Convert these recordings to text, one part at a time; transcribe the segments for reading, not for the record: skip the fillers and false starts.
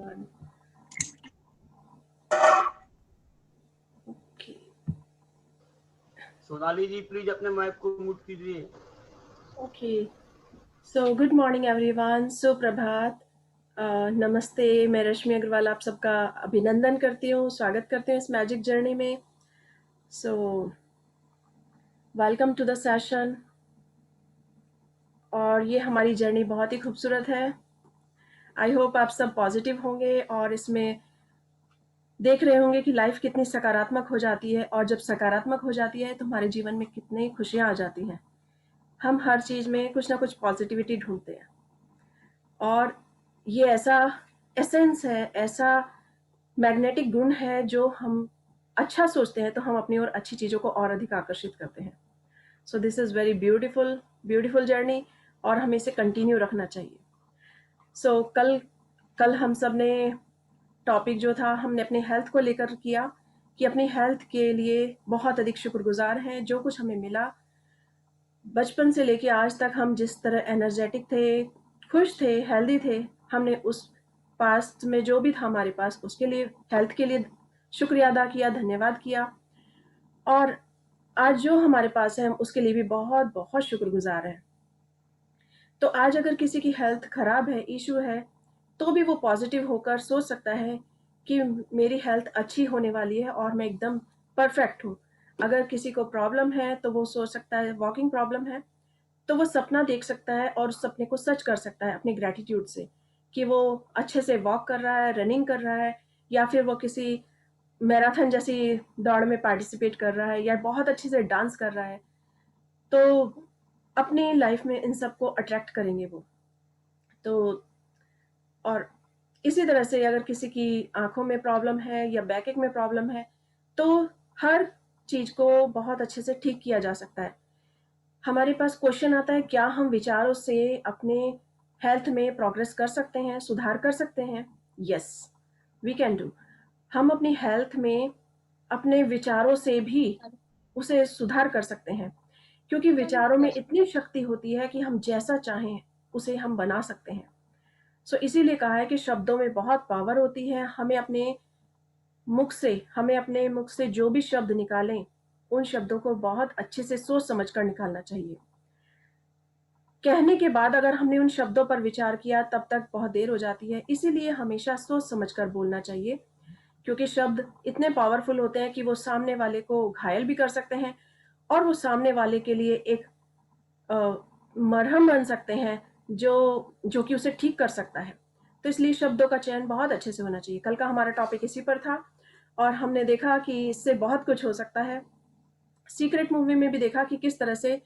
One. Okay. Sonali ji please अपने mic को mute कीजिए। Okay. So good morning everyone. सुप्रभात, नमस्ते। मैं रश्मि अग्रवाल आप सबका अभिनंदन करती हूँ, स्वागत करती हूँ इस मैजिक जर्नी में। So welcome to the session. और ये हमारी जर्नी बहुत ही खूबसूरत है। आई होप आप सब पॉजिटिव होंगे और इसमें देख रहे होंगे कि लाइफ कितनी सकारात्मक हो जाती है, और जब सकारात्मक हो जाती है तो हमारे जीवन में कितनी खुशियाँ आ जाती हैं। हम हर चीज़ में कुछ ना कुछ पॉजिटिविटी ढूंढते हैं, और ये ऐसा एसेंस है, ऐसा मैग्नेटिक गुण है, जो हम अच्छा सोचते हैं तो हम अपनी ओर अच्छी चीज़ों को और अधिक आकर्षित करते हैं। So this is very beautiful beautiful journey, और हमें इसे कंटिन्यू रखना चाहिए। सो कल हम सब ने टॉपिक जो था हमने अपने हेल्थ को लेकर किया, कि अपनी हेल्थ के लिए बहुत अधिक शुक्रगुजार हैं। जो कुछ हमें मिला बचपन से लेके आज तक, हम जिस तरह एनर्जेटिक थे, खुश थे, हेल्दी थे, हमने उस पास्ट में जो भी था हमारे पास, उसके लिए, हेल्थ के लिए शुक्रिया अदा किया, धन्यवाद किया। और आज जो हमारे पास है हम उसके लिए भी बहुत बहुत शुक्रगुजार हैं। तो आज अगर किसी की हेल्थ खराब है, इशू है, तो भी वो पॉजिटिव होकर सोच सकता है कि मेरी हेल्थ अच्छी होने वाली है और मैं एकदम परफेक्ट हूँ। अगर किसी को प्रॉब्लम है तो वो सोच सकता है, वॉकिंग प्रॉब्लम है, तो वो सपना देख सकता है और उस सपने को सच कर सकता है अपनी ग्रैटिट्यूड से, कि वो अच्छे से वॉक कर रहा है, रनिंग कर रहा है, या फिर वो किसी मैराथन जैसी दौड़ में पार्टिसिपेट कर रहा है, या बहुत अच्छे से डांस कर रहा है। तो अपनी लाइफ में इन सबको अट्रैक्ट करेंगे वो। तो और इसी तरह से अगर किसी की आंखों में प्रॉब्लम है या बैक में प्रॉब्लम है, तो हर चीज़ को बहुत अच्छे से ठीक किया जा सकता है। हमारे पास क्वेश्चन आता है, क्या हम विचारों से अपने हेल्थ में प्रोग्रेस कर सकते हैं, सुधार कर सकते हैं? Yes, we can do. हम अपनी हेल्थ में अपने विचारों से भी उसे सुधार कर सकते हैं, क्योंकि विचारों में इतनी शक्ति होती है कि हम जैसा चाहें उसे हम बना सकते हैं। सो इसीलिए कहा है कि शब्दों में बहुत पावर होती है। हमें अपने मुख से जो भी शब्द निकालें, उन शब्दों को बहुत अच्छे से सोच समझ कर निकालना चाहिए। कहने के बाद अगर हमने उन शब्दों पर विचार किया, तब तक बहुत देर हो जाती है। इसीलिए हमेशा सोच समझ कर बोलना चाहिए, क्योंकि शब्द इतने पावरफुल होते हैं कि वो सामने वाले को घायल भी कर सकते हैं, और वो सामने वाले के लिए एक मरहम बन सकते हैं, जो कि उसे ठीक कर सकता है। तो इसलिए शब्दों का चयन बहुत अच्छे से होना चाहिए। कल का हमारा टॉपिक इसी पर था, और हमने देखा कि इससे बहुत कुछ हो सकता है। सीक्रेट मूवी में भी देखा कि किस तरह से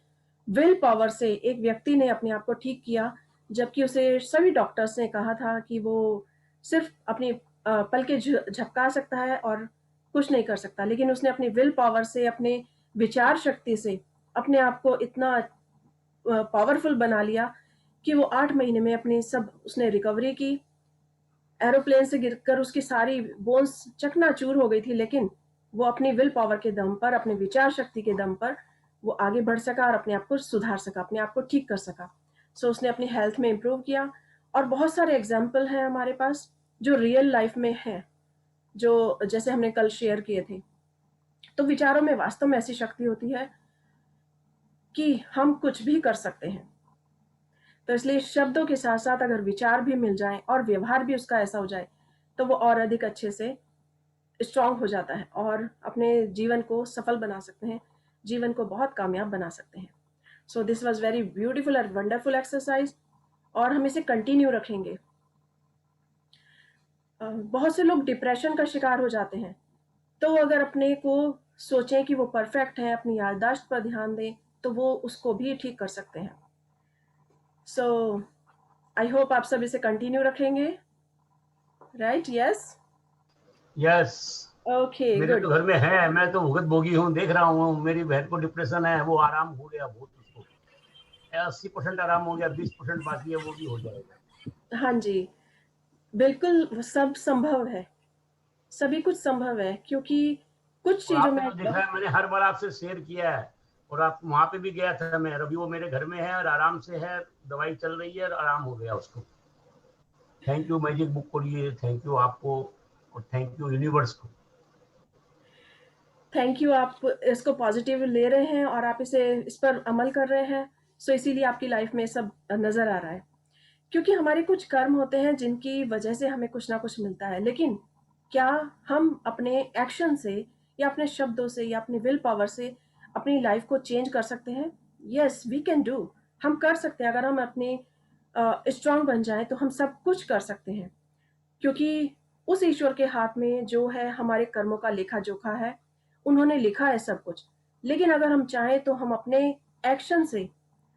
विल पावर से एक व्यक्ति ने अपने आप को ठीक किया, जबकि उसे सभी डॉक्टर्स ने कहा था कि वो सिर्फ अपनी पलकें झपका सकता है और कुछ नहीं कर सकता, लेकिन उसने अपनी विल पावर से, अपने विचार शक्ति से अपने आप को इतना पावरफुल बना लिया कि वो 8 महीने में अपनी सब उसने रिकवरी की। एरोप्लेन से गिरकर उसकी सारी बोन्स चकनाचूर हो गई थी, लेकिन वो अपनी विल पावर के दम पर, अपने विचार शक्ति के दम पर वो आगे बढ़ सका और अपने आप को सुधार सका, अपने आप को ठीक कर सका। सो उसने अपनी हेल्थ में इम्प्रूव किया। और बहुत सारे एग्जाम्पल हैं हमारे पास जो रियल लाइफ में हैं, जो जैसे हमने कल शेयर किए थे। तो विचारों में वास्तव में ऐसी शक्ति होती है कि हम कुछ भी कर सकते हैं। तो इसलिए शब्दों के साथ साथ अगर विचार भी मिल जाएं और व्यवहार भी उसका ऐसा हो जाए, तो वो और अधिक अच्छे से स्ट्रांग हो जाता है और अपने जीवन को सफल बना सकते हैं, जीवन को बहुत कामयाब बना सकते हैं। So this was very beautiful और वंडरफुल एक्सरसाइज, और हम इसे कंटिन्यू रखेंगे। बहुत से लोग डिप्रेशन का शिकार हो जाते हैं, तो अगर अपने को सोचें कि वो परफेक्ट है, अपनी याददाश्त पर ध्यान दें, तो वो उसको भी ठीक कर सकते हैं। सो आई होप आप सब इसे कंटिन्यू रखेंगे, राइट? यस, यस, ओके, मेरे गुड। तो घर में है, मैं तो भुगत भोगी हूँ, देख रहा हूँ। मेरी बहन को डिप्रेशन है, वो आराम हो गया बहुत, उसको 80% आराम हो गया, 20% बाकी है, वो भी हो जाएगा। हाँ जी, बिल्कुल सब संभव है, सभी कुछ संभव है, क्योंकि कुछ और चीजों आपने में तो देखा है, मैंने हर बार आपसे शेयर किया है, और आप वहां पे भी गया था मैं, अभी वो मेरे घर में है और आराम से है, दवाई चल रही है और आराम हो गया उसको। थैंक यू मैजिक बुक को लिए, थैंक यू आपको, और थैंक यू यूनिवर्स को। थैंक यू, आप इसको पॉजिटिव ले रहे हैं और आप इस पर अमल कर रहे हैं, सो इसीलिए आपकी लाइफ में सब नज़र आ रहा है। क्योंकि हमारे कुछ कर्म होते हैं जिनकी वजह से हमें कुछ ना कुछ मिलता है, लेकिन क्या हम अपने एक्शन से या अपने शब्दों से या अपनी विल पावर से अपनी लाइफ को चेंज कर सकते हैं? Yes, we can do. हम कर सकते हैं। अगर हम अपने स्ट्रांग बन जाएं तो हम सब कुछ कर सकते हैं, क्योंकि उस ईश्वर के हाथ में जो है हमारे कर्मों का लेखा जोखा है, उन्होंने लिखा है सब कुछ। लेकिन अगर हम चाहें तो हम अपने एक्शन से,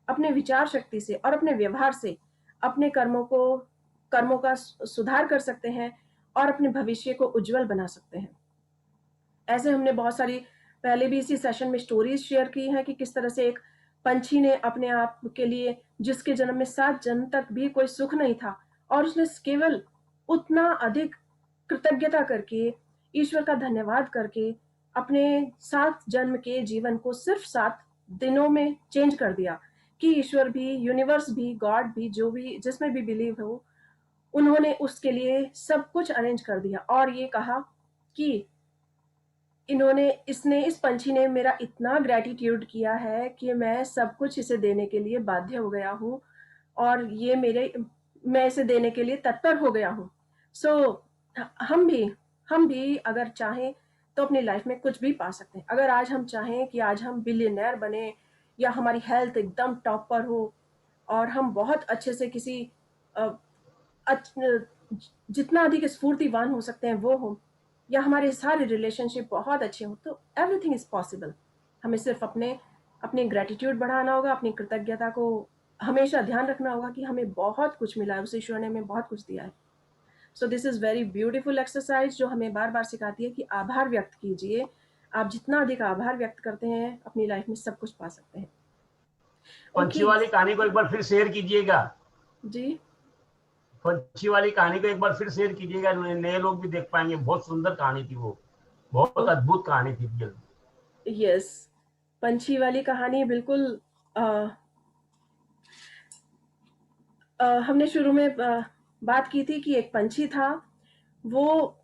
अपने विचार शक्ति से और अपने व्यवहार से अपने कर्मों का सुधार कर सकते हैं और अपने भविष्य को उज्जवल बना सकते हैं। ऐसे हमने बहुत सारी पहले भी इसी सेशन में स्टोरीज शेयर की हैं कि किस तरह से एक पंछी ने अपने आप के लिए, जिसके जन्म में 7 जन्म तक भी कोई सुख नहीं था, और उसने केवल उतना अधिक कृतज्ञता करके, ईश्वर का धन्यवाद करके अपने 7 जन्म के जीवन को सिर्फ 7 दिनों में चेंज कर दिया। कि ईश्वर भी, यूनिवर्स भी, गॉड भी, जो भी जिसमें भी बिलीव हो, उन्होंने उसके लिए सब कुछ अरेंज कर दिया और ये कहा कि इस पंछी ने मेरा इतना ग्रेटिट्यूड किया है कि मैं सब कुछ इसे देने के लिए बाध्य हो गया हूँ, और मैं इसे देने के लिए तत्पर हो गया हूँ। सो हम भी हम भी अगर चाहें तो अपनी लाइफ में कुछ भी पा सकते हैं। अगर आज हम चाहें कि आज हम बिलियनर बने, या हमारी हेल्थ एकदम टॉप पर हो और हम बहुत अच्छे से किसी अ, जितना अधिक स्फूर्तिवान हो सकते हैं वो हो, या हमारे सारे रिलेशनशिप बहुत अच्छे हों, तो एवरीथिंग इज पॉसिबल। हमें सिर्फ अपने ग्रेटिट्यूड बढ़ाना होगा, अपनी कृतज्ञता को हमेशा ध्यान रखना होगा कि हमें बहुत कुछ मिला है, उस ईश्वर ने हमें बहुत कुछ दिया है। So this is very beautiful exercise जो हमें बार बार सिखाती है कि आभार व्यक्त कीजिए। आप जितना अधिक आभार व्यक्त करते हैं अपनी लाइफ में सब कुछ पा सकते हैं। पंछी ओके। वाली कहानी को एक बार फिर शेयर कीजिएगा। जी। पंछी वाली कहानी को एक बार फिर शेयर कीजिएगा, नए लोग भी देख पाएंगे। बहुत सुंदर कहानी थी वो, बहुत अद्भुत कहानी थी रियल। यस, पंछी वाली कहानी बिल्कुल। अ, हमने शुरू में बात की थी कि एक पंछी था, वो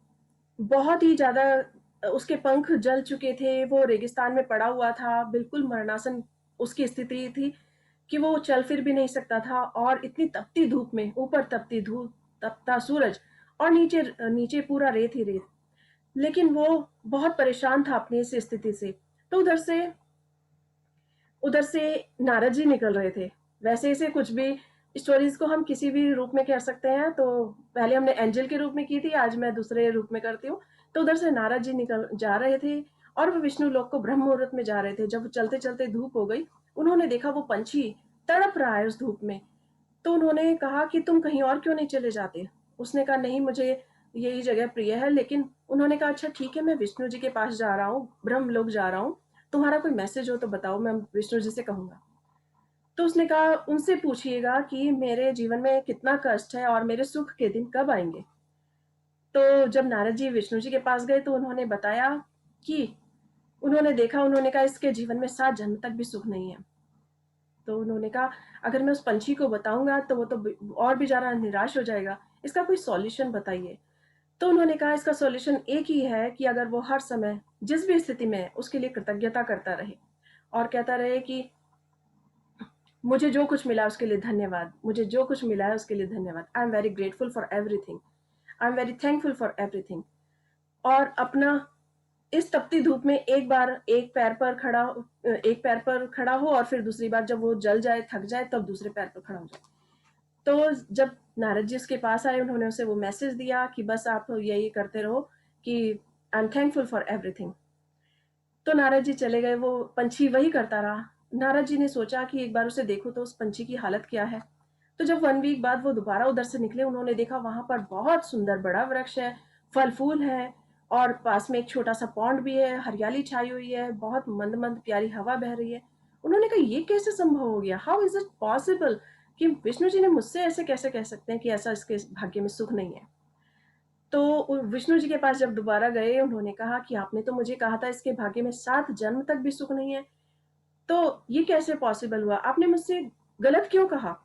बहुत ही ज़्यादा उसके पंख जल चुके थे, वो रेगिस्तान में पड़ा हुआ था, बिल्कुल मरणासन उसकी स्थिति थी कि वो चल फिर भी नहीं सकता था, और इतनी तपती धूप में, ऊपर तपती धूप, तपता सूरज, और नीचे नीचे पूरा रेत ही रेत। लेकिन वो बहुत परेशान था अपनी इस स्थिति से। तो उधर से नारद जी निकल रहे थे। वैसे इसे कुछ भी स्टोरीज को हम किसी भी रूप में कह सकते हैं, तो पहले हमने एंजल के रूप में की थी, आज मैं दूसरे रूप में करती हूँ। तो उधर से नारद जी निकल जा रहे थे और वो विष्णु लोक को ब्रह्म मुहूर्त में जा रहे थे। जब चलते चलते धूप हो गई, उन्होंने देखा वो पंछी तड़प रहा है उस धूप में। तो उन्होंने कहा कि तुम कहीं और क्यों नहीं चले जाते? उसने कहा नहीं, मुझे यही जगह प्रिय है। लेकिन उन्होंने कहा अच्छा ठीक है, मैं विष्णु जी के पास जा रहा हूँ, ब्रह्म लोक जा रहा हूँ, तुम्हारा कोई मैसेज हो तो बताओ, मैं विष्णु जी से कहूंगा। तो उसने कहा उनसे पूछिएगा कि मेरे जीवन में कितना कष्ट है और मेरे सुख के दिन कब आएंगे। तो जब नारद जी विष्णु जी के पास गए तो उन्होंने बताया कि उन्होंने कहा इसके जीवन में 7 जन्म तक भी सुख नहीं है। तो उन्होंने कहा अगर मैं उस पंछी को बताऊंगा तो वो तो और भी ज्यादा निराश हो जाएगा, इसका कोई सॉल्यूशन बताइए। तो उन्होंने कहा इसका सॉल्यूशन एक ही है कि अगर वो हर समय जिस भी स्थिति में है उसके लिए कृतज्ञता करता रहे और कहता रहे कि मुझे जो कुछ मिला उसके लिए धन्यवाद, मुझे जो कुछ मिला है उसके लिए धन्यवाद, आई am very grateful for everything, I am very thankful for everything. और अपना इस तपती धूप में एक पैर पर खड़ा हो और फिर दूसरी बार जब वो जल जाए, थक जाए, तब दूसरे पैर पर खड़ा हो जाए। तो जब नारद जी उसके पास आए, उन्होंने उसे वो मैसेज दिया कि बस आप यही करते रहो कि I am thankful for everything. तो नारद जी चले गए, वो पंछी वही करता रहा। नारद जी ने सोचा कि एक बार उसे देखो तो उस पंछी की हालत क्या है। तो जब 1 वीक बाद वो दोबारा उधर से निकले, उन्होंने देखा वहां पर बहुत सुंदर बड़ा वृक्ष है, फल फूल है, और पास में एक छोटा सा पॉन्ड भी है, हरियाली छाई हुई है, बहुत मंद मंद प्यारी हवा बह रही है। उन्होंने कहा ये कैसे संभव हो गया, हाउ इज इट पॉसिबल कि विष्णु जी ने मुझसे ऐसे कैसे कह सकते हैं कि ऐसा इसके भाग्य में सुख नहीं है। तो विष्णु जी के पास जब दोबारा गए, उन्होंने कहा कि आपने तो मुझे कहा था इसके भाग्य में 7 जन्म तक भी सुख नहीं है, तो ये कैसे पॉसिबल हुआ? आपने मुझसे गलत क्यों कहा?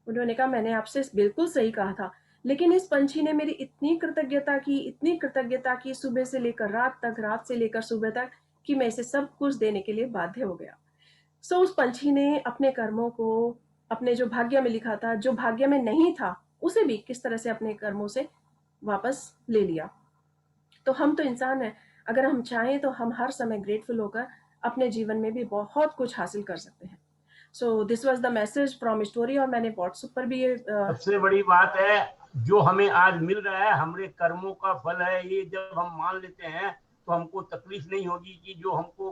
उन्होंने कहा मैंने आपसे बिल्कुल सही कहा था, लेकिन इस पंछी ने मेरी इतनी कृतज्ञता की सुबह से लेकर रात तक, रात से लेकर सुबह तक, कि मैं इसे सब कुछ देने के लिए बाध्य हो गया। उस पंछी ने अपने कर्मों को, अपने जो भाग्य में लिखा था, जो भाग्य में नहीं था, उसे भी किस तरह से अपने कर्मों से वापस ले लिया। तो हम तो इंसान हैं, अगर हम चाहें तो हम हर समय ग्रेटफुल होकर अपने जीवन में भी बहुत कुछ हासिल कर सकते हैं। So this was the message from story, और मैंने व्हाट्सएप पर भी ये सबसे बड़ी बात है, जो हमें आज मिल रहा है हमारे कर्मों का फल है। ये जब हम मान लेते हैं तो हमको तकलीफ नहीं होगी कि जो हमको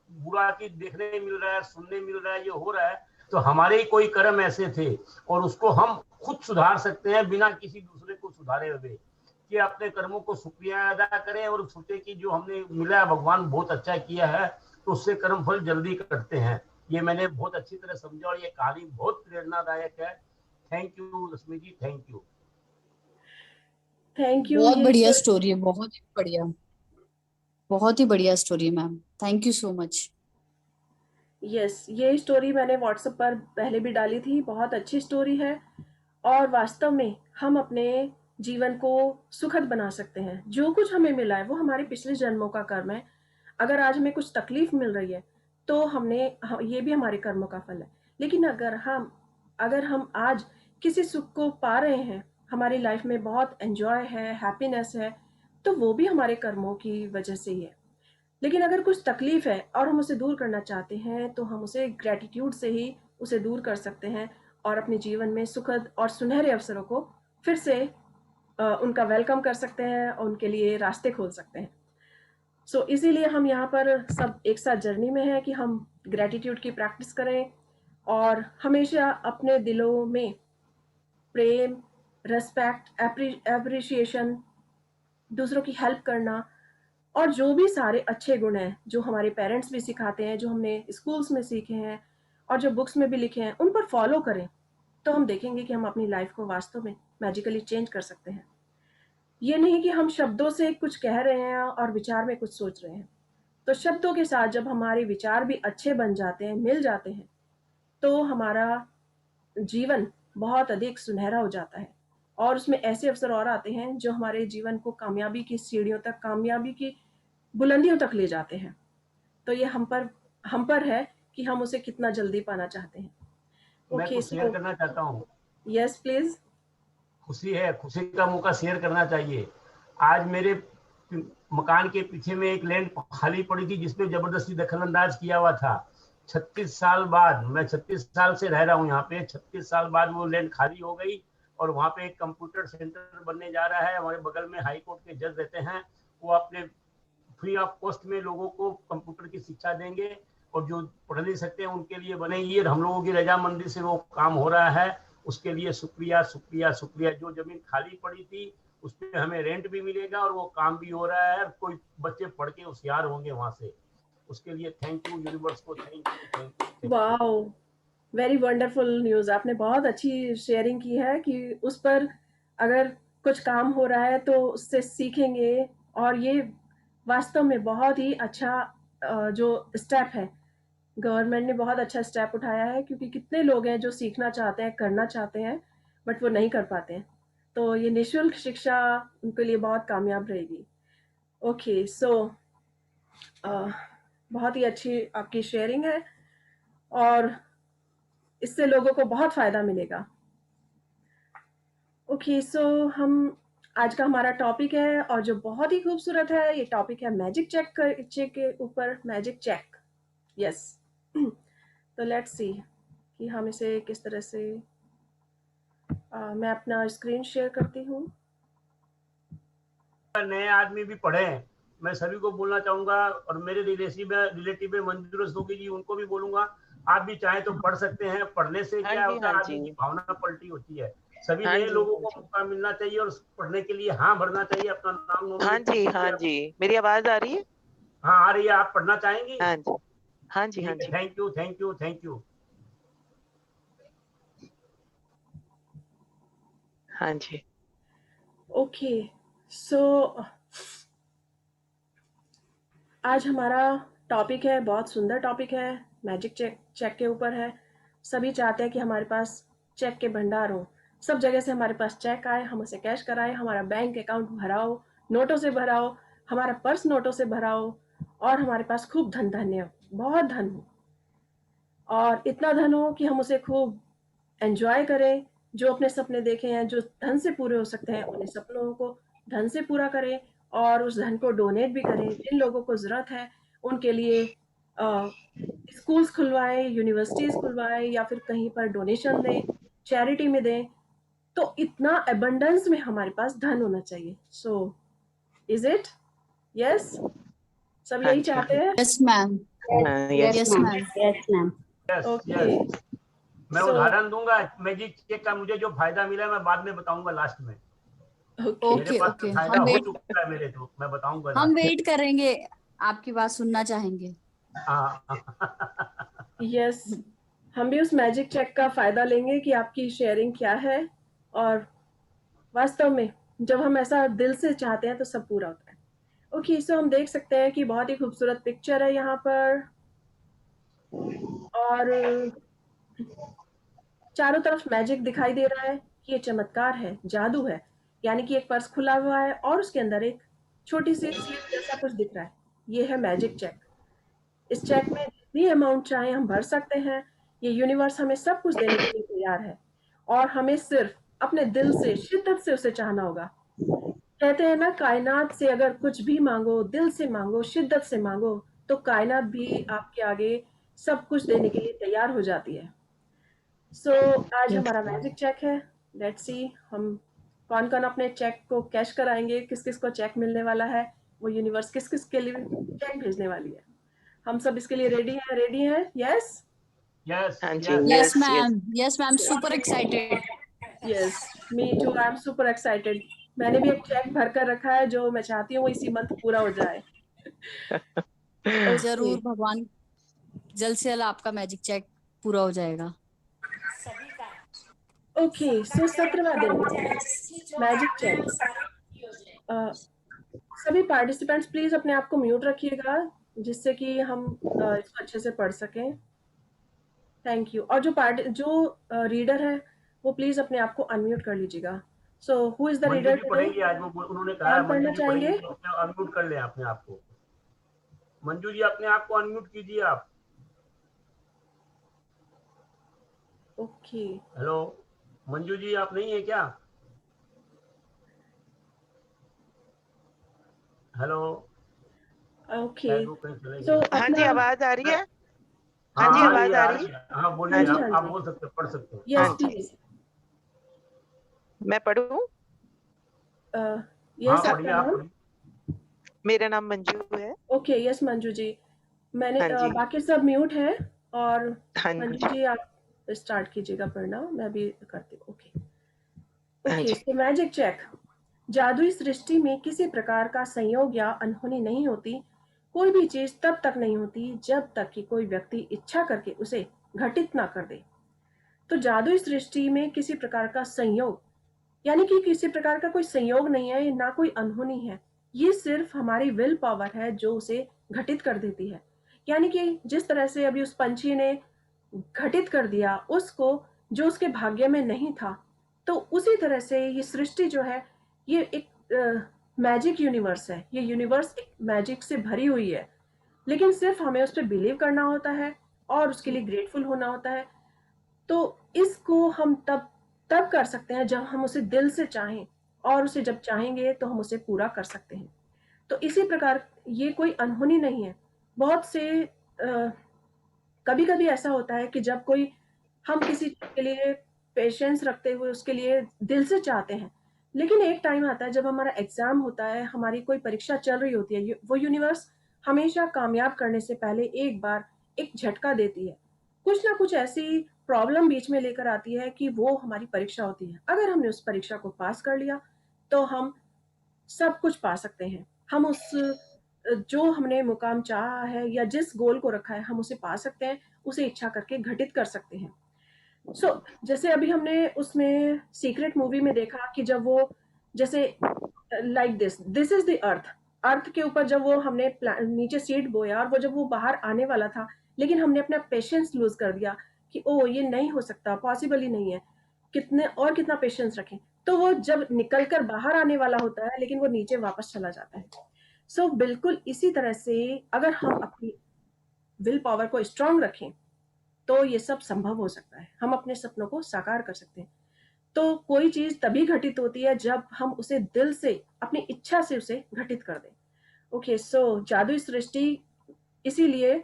बुरा चीज देखने मिल रहा है, सुनने मिल रहा है, ये हो रहा है, तो हमारे ही कोई कर्म ऐसे थे और उसको हम खुद सुधार सकते हैं बिना किसी दूसरे को सुधारे हुए। कि अपने कर्मों को शुक्रिया अदा करें और सोचे कि जो हमने मिला है भगवान बहुत अच्छा किया है, तो उससे कर्म फल जल्दी करते हैं। ये मैंने बहुत अच्छी तरह समझा और ये कहानी बहुत प्रेरणादायक है। Thank you Rashmi ji, thank you. Thank you. बहुत ये बढ़िया स्टोरी, स्टोरी है, बहुत ही बढ़िया, बहुत ही बढ़िया story ma'am, thank you so much. Yes, ये स्टोरी मैंने व्हाट्सएप पर पहले भी डाली थी। बहुत अच्छी स्टोरी है, और वास्तव में हम अपने जीवन को सुखद बना सकते हैं। जो कुछ हमें मिला है वो हमारे पिछले जन्मों का कर्म है। अगर आज हमें कुछ तकलीफ मिल रही है, तो ये भी हमारे कर्मों का फल है। लेकिन अगर हम आज किसी सुख को पा रहे हैं, हमारी लाइफ में बहुत एंजॉय है, हैप्पीनेस है, तो वो भी हमारे कर्मों की वजह से ही है। लेकिन अगर कुछ तकलीफ है और हम उसे दूर करना चाहते हैं, तो हम उसे ग्रेटिट्यूड से ही उसे दूर कर सकते हैं, और अपने जीवन में सुखद और सुनहरे अवसरों को फिर से उनका वेलकम कर सकते हैं और उनके लिए रास्ते खोल सकते हैं। इसीलिए हम यहाँ पर सब एक साथ जर्नी में हैं कि हम ग्रेटिट्यूड की प्रैक्टिस करें, और हमेशा अपने दिलों में प्रेम, रेस्पेक्ट, एप्रिशिएशन, दूसरों की हेल्प करना, और जो भी सारे अच्छे गुण हैं जो हमारे पेरेंट्स भी सिखाते हैं, जो हमने स्कूल्स में सीखे हैं और जो बुक्स में भी लिखे हैं, उन पर फॉलो करें, तो हम देखेंगे कि हम अपनी लाइफ को वास्तव में मैजिकली चेंज कर सकते हैं। ये नहीं कि हम शब्दों से कुछ कह रहे हैं और विचार में कुछ सोच रहे हैं। तो शब्दों के साथ जब हमारे विचार भी अच्छे बन जाते हैं, मिल जाते हैं, तो हमारा जीवन बहुत अधिक सुनहरा हो जाता है, और उसमें ऐसे अवसर और आते हैं जो हमारे जीवन को कामयाबी की सीढ़ियों तक, कामयाबी की बुलंदियों तक ले जाते हैं। तो ये हम पर है कि हम उसे कितना जल्दी पाना चाहते हैं। मैं ओके, कुछ शेयर सो करना चाहता हूँ। Yes please. खुशी है, खुशी का मौका शेयर करना चाहिए। आज मेरे मकान के पीछे में एक लैंड खाली पड़ी थी जिसपे जबरदस्ती दखल अंदाज किया हुआ था। 36 साल बाद, मैं 36 साल से रह रहा हूँ यहाँ पे, 36 साल बाद वो लैंड खाली हो गई और वहाँ पे एक कंप्यूटर सेंटर बनने जा रहा है। हमारे बगल में हाई कोर्ट के जज रहते हैं, वो अपने फ्री ऑफ कॉस्ट में लोगों को कंप्यूटर की शिक्षा देंगे और जो पढ़ नहीं सकते हैं उनके लिए बनेगी। हम लोगों की रजामंदी से वो काम हो रहा है। उसके लिए शुक्रिया शुक्रिया शुक्रिया। जो जमीन खाली पड़ी थी उस पर हमें रेंट भी मिलेगा और वो काम भी हो रहा है। कोई बच्चे पढ़ के होशियार होंगे वहां से। उसके लिए थैंक यू यूनिवर्स को, thank you thank you thank you. Wow, very wonderful news. आपने बहुत अच्छी शेयरिंग की है कि उस पर अगर कुछ काम हो रहा है तो उससे सीखेंगे, और ये वास्तव में बहुत ही अच्छा जो स्टेप है, गवर्नमेंट ने बहुत अच्छा स्टेप उठाया है, क्योंकि कितने लोग हैं जो सीखना चाहते हैं, करना चाहते हैं, बट वो नहीं कर पाते हैं। तो ये निःशुल्क शिक्षा उनके लिए बहुत कामयाब रहेगी। ओके, सो बहुत ही अच्छी आपकी शेयरिंग है, और इससे लोगों को बहुत फ़ायदा मिलेगा। ओके, सो हम आज का हमारा टॉपिक है, और जो बहुत ही खूबसूरत है, ये टॉपिक है मैजिक चेक के ऊपर। Magic check, yes. तो लेट्स सी कि हम इसे किस तरह से मैं अपना स्क्रीन शेयर करती हूँ। नए आदमी भी पढ़े, मैं सभी को बोलना चाहूंगा और मेरे रिलेटिव में मंजूर होगी जी, उनको भी बोलूंगा आप भी चाहें तो पढ़ सकते हैं। पढ़ने से हाँ क्या जी, होता हाँ है, जी, आदमी की भावना पलटी होती है। सभी हाँ नए जी, लोगों हाँ को जी, मौका मिलना चाहिए और पढ़ने के लिए हाँ भरना चाहिए। अपना नाम हाँ नॉमिनेट जी, कीजिए। हाँ जी। मेरी आवाज आ रही है? हाँ आ रही है। आप पढ़ना चाहेंगी? हाँ जी, हाँ जी, हाँ ठीक है, जी, thank you thank you thank you. हाँ जी। ओके, सो आज हमारा टॉपिक है, बहुत सुंदर टॉपिक है, मैजिक चेक के ऊपर है। सभी चाहते हैं कि हमारे पास चेक के भंडार हो, सब जगह से हमारे पास चेक आए, हम उसे कैश कराएं, हमारा बैंक अकाउंट भराओ, नोटों से भराओ, हमारा पर्स नोटों से भराओ, और हमारे पास खूब धन धन्य हो, बहुत धन हो, और इतना धन हो कि हम उसे खूब एंजॉय करें। जो अपने सपने देखे हैं, जो धन से पूरे हो सकते हैं, उन्हें सपनों को धन से पूरा करें, और उस धन को डोनेट भी करें। जिन लोगों को ज़रूरत है उनके लिए स्कूल्स खुलवाएं, यूनिवर्सिटीज़ खुलवाएं, या फिर कहीं पर डोनेशन दें, चैरिटी में दें। तो इतना अबंडेंस में हमारे पास धन होना चाहिए। So is it? यस, सब हाँ यही जी। चाहते हैं। Yes, ma'am. Yes Yes, ma'am. ma'am. Yes, ma'am. Yes okay, yes. मैं सो उदाहरण दूंगा मैजिक चेक का, मुझे जो फायदा मिला मैं बाद में बताऊंगा लास्ट में। ओके, मेरे Okay, पास तो okay. फायदा हम हो वेट चुका है मेरे, तो मैं बताऊंगा हम लास्ट में। वेट करेंगे, आपकी बात सुनना चाहेंगे। हाँ। यस, हम भी उस मैजिक चेक का फ़ायदा लेंगे कि आपकी शेयरिंग क्या है, और वास्तव में जब हम ऐसा दिल से चाहते हैं तो सब पूरा होता है। ओके, सो हम देख सकते हैं कि बहुत ही खूबसूरत पिक्चर है यहाँ पर, और चारों तरफ मैजिक दिखाई दे रहा है कि ये चमत्कार है, जादू है। यानी कि एक पर्स खुला हुआ है और उसके अंदर एक छोटी सी स्लिप जैसा कुछ दिख रहा है। ये है मैजिक चेक। इस चेक में जितनी अमाउंट चाहे हम भर सकते हैं। ये यूनिवर्स हमें सब कुछ देने के लिए तैयार है, और हमें सिर्फ अपने दिल से, शिद्दत से उसे चाहना होगा। कहते हैं ना, कायनात से अगर कुछ भी मांगो, दिल से मांगो, शिद्दत से मांगो, तो कायनात भी आपके आगे सब कुछ देने के लिए तैयार हो जाती है। सो आज हमारा मैजिक चेक है। लेट्स सी हम कौन कौन अपने चेक को कैश कराएंगे, किस किस को चेक मिलने वाला है, वो यूनिवर्स किस किस के लिए चेक भेजने वाली है। हम सब इसके लिए रेडी हैं? रेडी हैं? यस यस हाँ जी। Yes. Yes, yes yes. ma'am. Yes, ma'am. Super excited. Yes, me too, I am super excited. मैंने भी एक चेक भर कर रखा है, जो मैं चाहती हूँ इसी मंथ पूरा हो जाए। ओके, जरूर भगवान, जल्द से जल्द आपका मैजिक चेक पूरा हो जाएगा। ओके, सो 17वां दिन, मैजिक चेक। सभी पार्टिसिपेंट्स प्लीज अपने आप को म्यूट रखिएगा, जिससे कि हम इसको अच्छे से पढ़ सकें। Thank you. और जो रीडर है वो प्लीज अपने आप को अनम्यूट कर लीजिएगा। So who is the Manju reader ji today? पढ़ेंगी आज, वो उन्होंने कहा कौन है मंजू पढ़ना जी चाहेंगे? पढ़ेंगी, तो अनम्यूट कर लें अपने आप को। मंजू जी अपने आप को अनम्यूट कीजिए आप। ओके, हेलो मंजू जी, आप नहीं है क्या? हेलो, ओके, शायद वो कहीं चले सो गए। हाँ जी, अपना, आवाज आ रही है? हाँ हाँ जी, आ रही आवाज है आ आ रही रही है? है। हाँ हाँ बोलिए, जी, हाँ आप जी, बोल सकते हैं, पढ़ सकते हैं। यस हाँ जी। प्लीज। मैं पढ़ूं? हाँ यस, पढ़िए, आपका आप नाम? पढ़िए। मेरा नाम मंजू है। Okay, yes Manju ji. मैंने हाँ जी। बाकी सब म्यूट है, और हाँ मंजू जी। जी आप स्टार्ट कीजिएगा पढ़ना, मैं भी करती हूँ। ओके, हाँ ओके, जी। सो मैजिक चेक। जादुई सृष्टि में किसी प्रकार का संयोग या अनहोनी नहीं होती। कोई भी चीज तब तक नहीं होती जब तक कि कोई व्यक्ति इच्छा करके उसे घटित ना कर दे। तो जादुई सृष्टि में किसी प्रकार का संयोग, यानी कि किसी प्रकार का कोई संयोग नहीं है, ना कोई अनहोनी है। ये सिर्फ हमारी विल पावर है जो उसे घटित कर देती है। यानी कि जिस तरह से अभी उस पंछी ने घटित कर दिया उसको, जो उसके भाग्य में नहीं था, तो उसी तरह से ये सृष्टि जो है, ये एक मैजिक यूनिवर्स है। ये यूनिवर्स एक मैजिक से भरी हुई है, लेकिन सिर्फ हमें उस पर बिलीव करना होता है और उसके लिए ग्रेटफुल होना होता है। तो इसको हम तब तब कर सकते हैं जब हम उसे दिल से चाहें, और उसे जब चाहेंगे तो हम उसे पूरा कर सकते हैं। तो इसी प्रकार ये कोई अनहोनी नहीं है। बहुत से कभी कभी ऐसा होता है कि जब कोई, हम किसी चीज के लिए पेशेंस रखते हुए उसके लिए दिल से चाहते हैं, लेकिन एक टाइम आता है जब हमारा एग्जाम होता है, हमारी कोई परीक्षा चल रही होती है, वो यूनिवर्स हमेशा कामयाब करने से पहले एक बार एक झटका देती है। कुछ ना कुछ ऐसी प्रॉब्लम बीच में लेकर आती है कि वो हमारी परीक्षा होती है। अगर हमने उस परीक्षा को पास कर लिया तो हम सब कुछ पा सकते हैं। हम उस जो हमने मुकाम चाहा है या जिस गोल को रखा है, हम उसे पा सकते हैं, उसे इच्छा करके घटित कर सकते हैं। जैसे अभी हमने उसमें सीक्रेट मूवी में देखा कि जब वो, जैसे like this is the earth, earth के ऊपर जब वो हमने नीचे सीड बोया, और वो जब वो बाहर आने वाला था, लेकिन हमने अपना पेशेंस लूज कर दिया कि ओ ये नहीं हो सकता, पॉसिबल ही नहीं है। कितना पेशेंस रखें, तो वो जब निकल कर बाहर आने वाला होता है लेकिन वो नीचे वापस चला जाता है। सो बिल्कुल इसी तरह से अगर हम अपनी विल पावर को स्ट्रांग रखें तो ये सब संभव हो सकता है, हम अपने सपनों को साकार कर सकते हैं। तो कोई चीज तभी घटित होती है जब हम उसे दिल से, अपनी इच्छा से उसे घटित कर दें। ओके, सो जादुई सृष्टि इसीलिए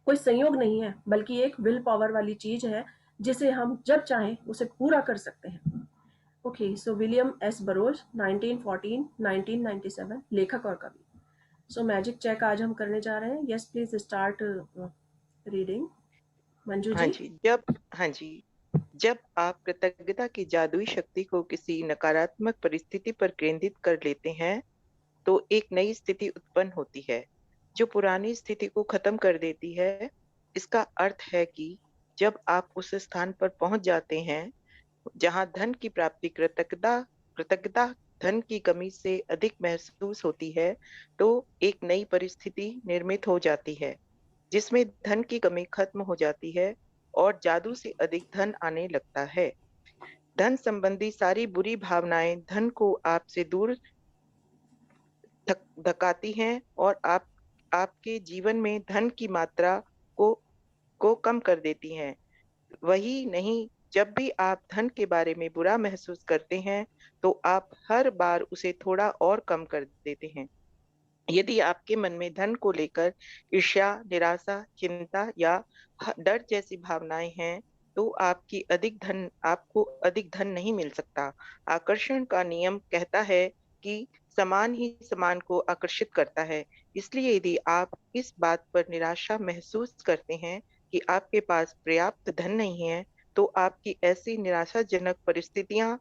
कोई संयोग नहीं है, बल्कि एक विल पावर वाली चीज है जिसे हम जब चाहें उसे पूरा कर सकते हैं। ओके, सो विलियम एस बरोज, 1914-1997, लेखक और कवि। सो मैजिक चेक आज हम करने जा रहे हैं। Yes please start reading. Manju हाँ जी। जी। हाँ जी, जब आप कृतज्ञता की जादुई शक्ति को किसी नकारात्मक परिस्थिति पर केंद्रित कर लेते हैं, तो एक नई स्थिति उत्पन्न होती है जो पुरानी स्थिति को खत्म कर देती है। इसका अर्थ है कि जब आप उस स्थान पर पहुंच जाते हैं जहां धन की प्राप्ति कृतज्ञता कृतज्ञता धन की कमी से अधिक महसूस होती है, तो एक नई परिस्थिति निर्मित हो जाती है जिसमें धन की कमी खत्म हो जाती है और जादू से अधिक धन आने लगता है। धन संबंधी सारी बुरी भावनाएं धन को आपसे दूर धकाती हैं और आपके जीवन में धन की मात्रा को कम कर देती हैं। वही नहीं, जब भी आप धन के बारे में बुरा महसूस करते हैं, तो आप हर बार उसे थोड़ा और कम कर देते हैं। यदि आपके मन में धन को लेकर ईर्ष्या, निराशा, चिंता या डर जैसी भावनाएं हैं, तो आपको अधिक धन नहीं मिल सकता। आकर्षण का नियम कहता है कि समान ही समान को आकर्षित करता है। इसलिए यदि आप इस बात पर निराशा महसूस करते हैं कि आपके पास पर्याप्त धन नहीं है, तो आपकी ऐसी निराशाजनक परिस्थितियां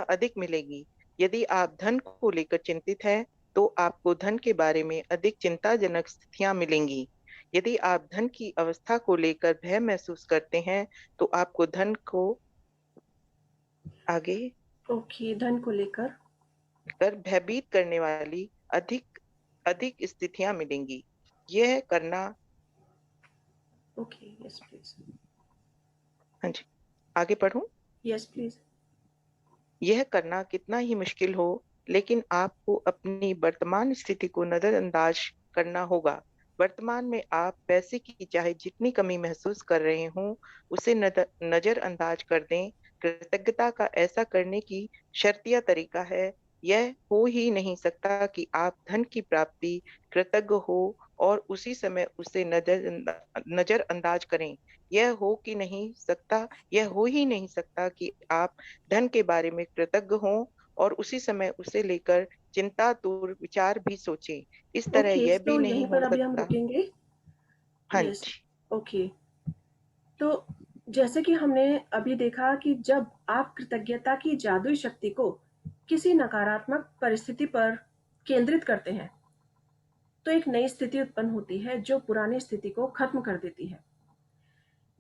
अधिक मिलेगी। यदि आप धन को लेकर चिंतित हैं, तो आपको धन के बारे में अधिक चिंताजनक स्थितियां मिलेंगी। यदि आप धन की अवस्था को लेकर भय महसूस करते हैं, तो आपको धन को आगे ओके, धन को लेकर कर भयभीत करने वाली अधिक अधिक स्थितियां मिलेंगी। यह करना ओके, यस प्लीज। हाँ जी, आगे पढ़ूं। Yes please. यह करना कितना ही मुश्किल हो, लेकिन आपको अपनी वर्तमान स्थिति को नजरअंदाज करना होगा। वर्तमान में आप पैसे की चाहे जितनी कमी महसूस कर रहे हों, उसे नजरअंदाज कर दें। कृतज्ञता का ऐसा करने की शर्तिया तरीका है, यह हो ही नहीं सकता कि आप धन की प्राप्ति कृतज्ञ हो और उसी समय उसे नजरअंदाज करें। यह हो ही नहीं सकता कि आप धन के बारे में कृतज्ञ हों और उसी समय उसे लेकर चिंतातुर विचार भी सोचें। इस तरह ओके, यह भी तो नहीं यहीं हो पर अभी हम सकता। रुकेंगे। हाँ यस। जी। ओके, तो जैसे कि हमने अभी देखा कि जब आप कृतज्ञता की जादुई शक्ति को किसी नकारात्मक परिस्थिति पर केंद्रित करते हैं तो एक नई स्थिति उत्पन्न होती है जो पुरानी स्थिति को खत्म कर देती है।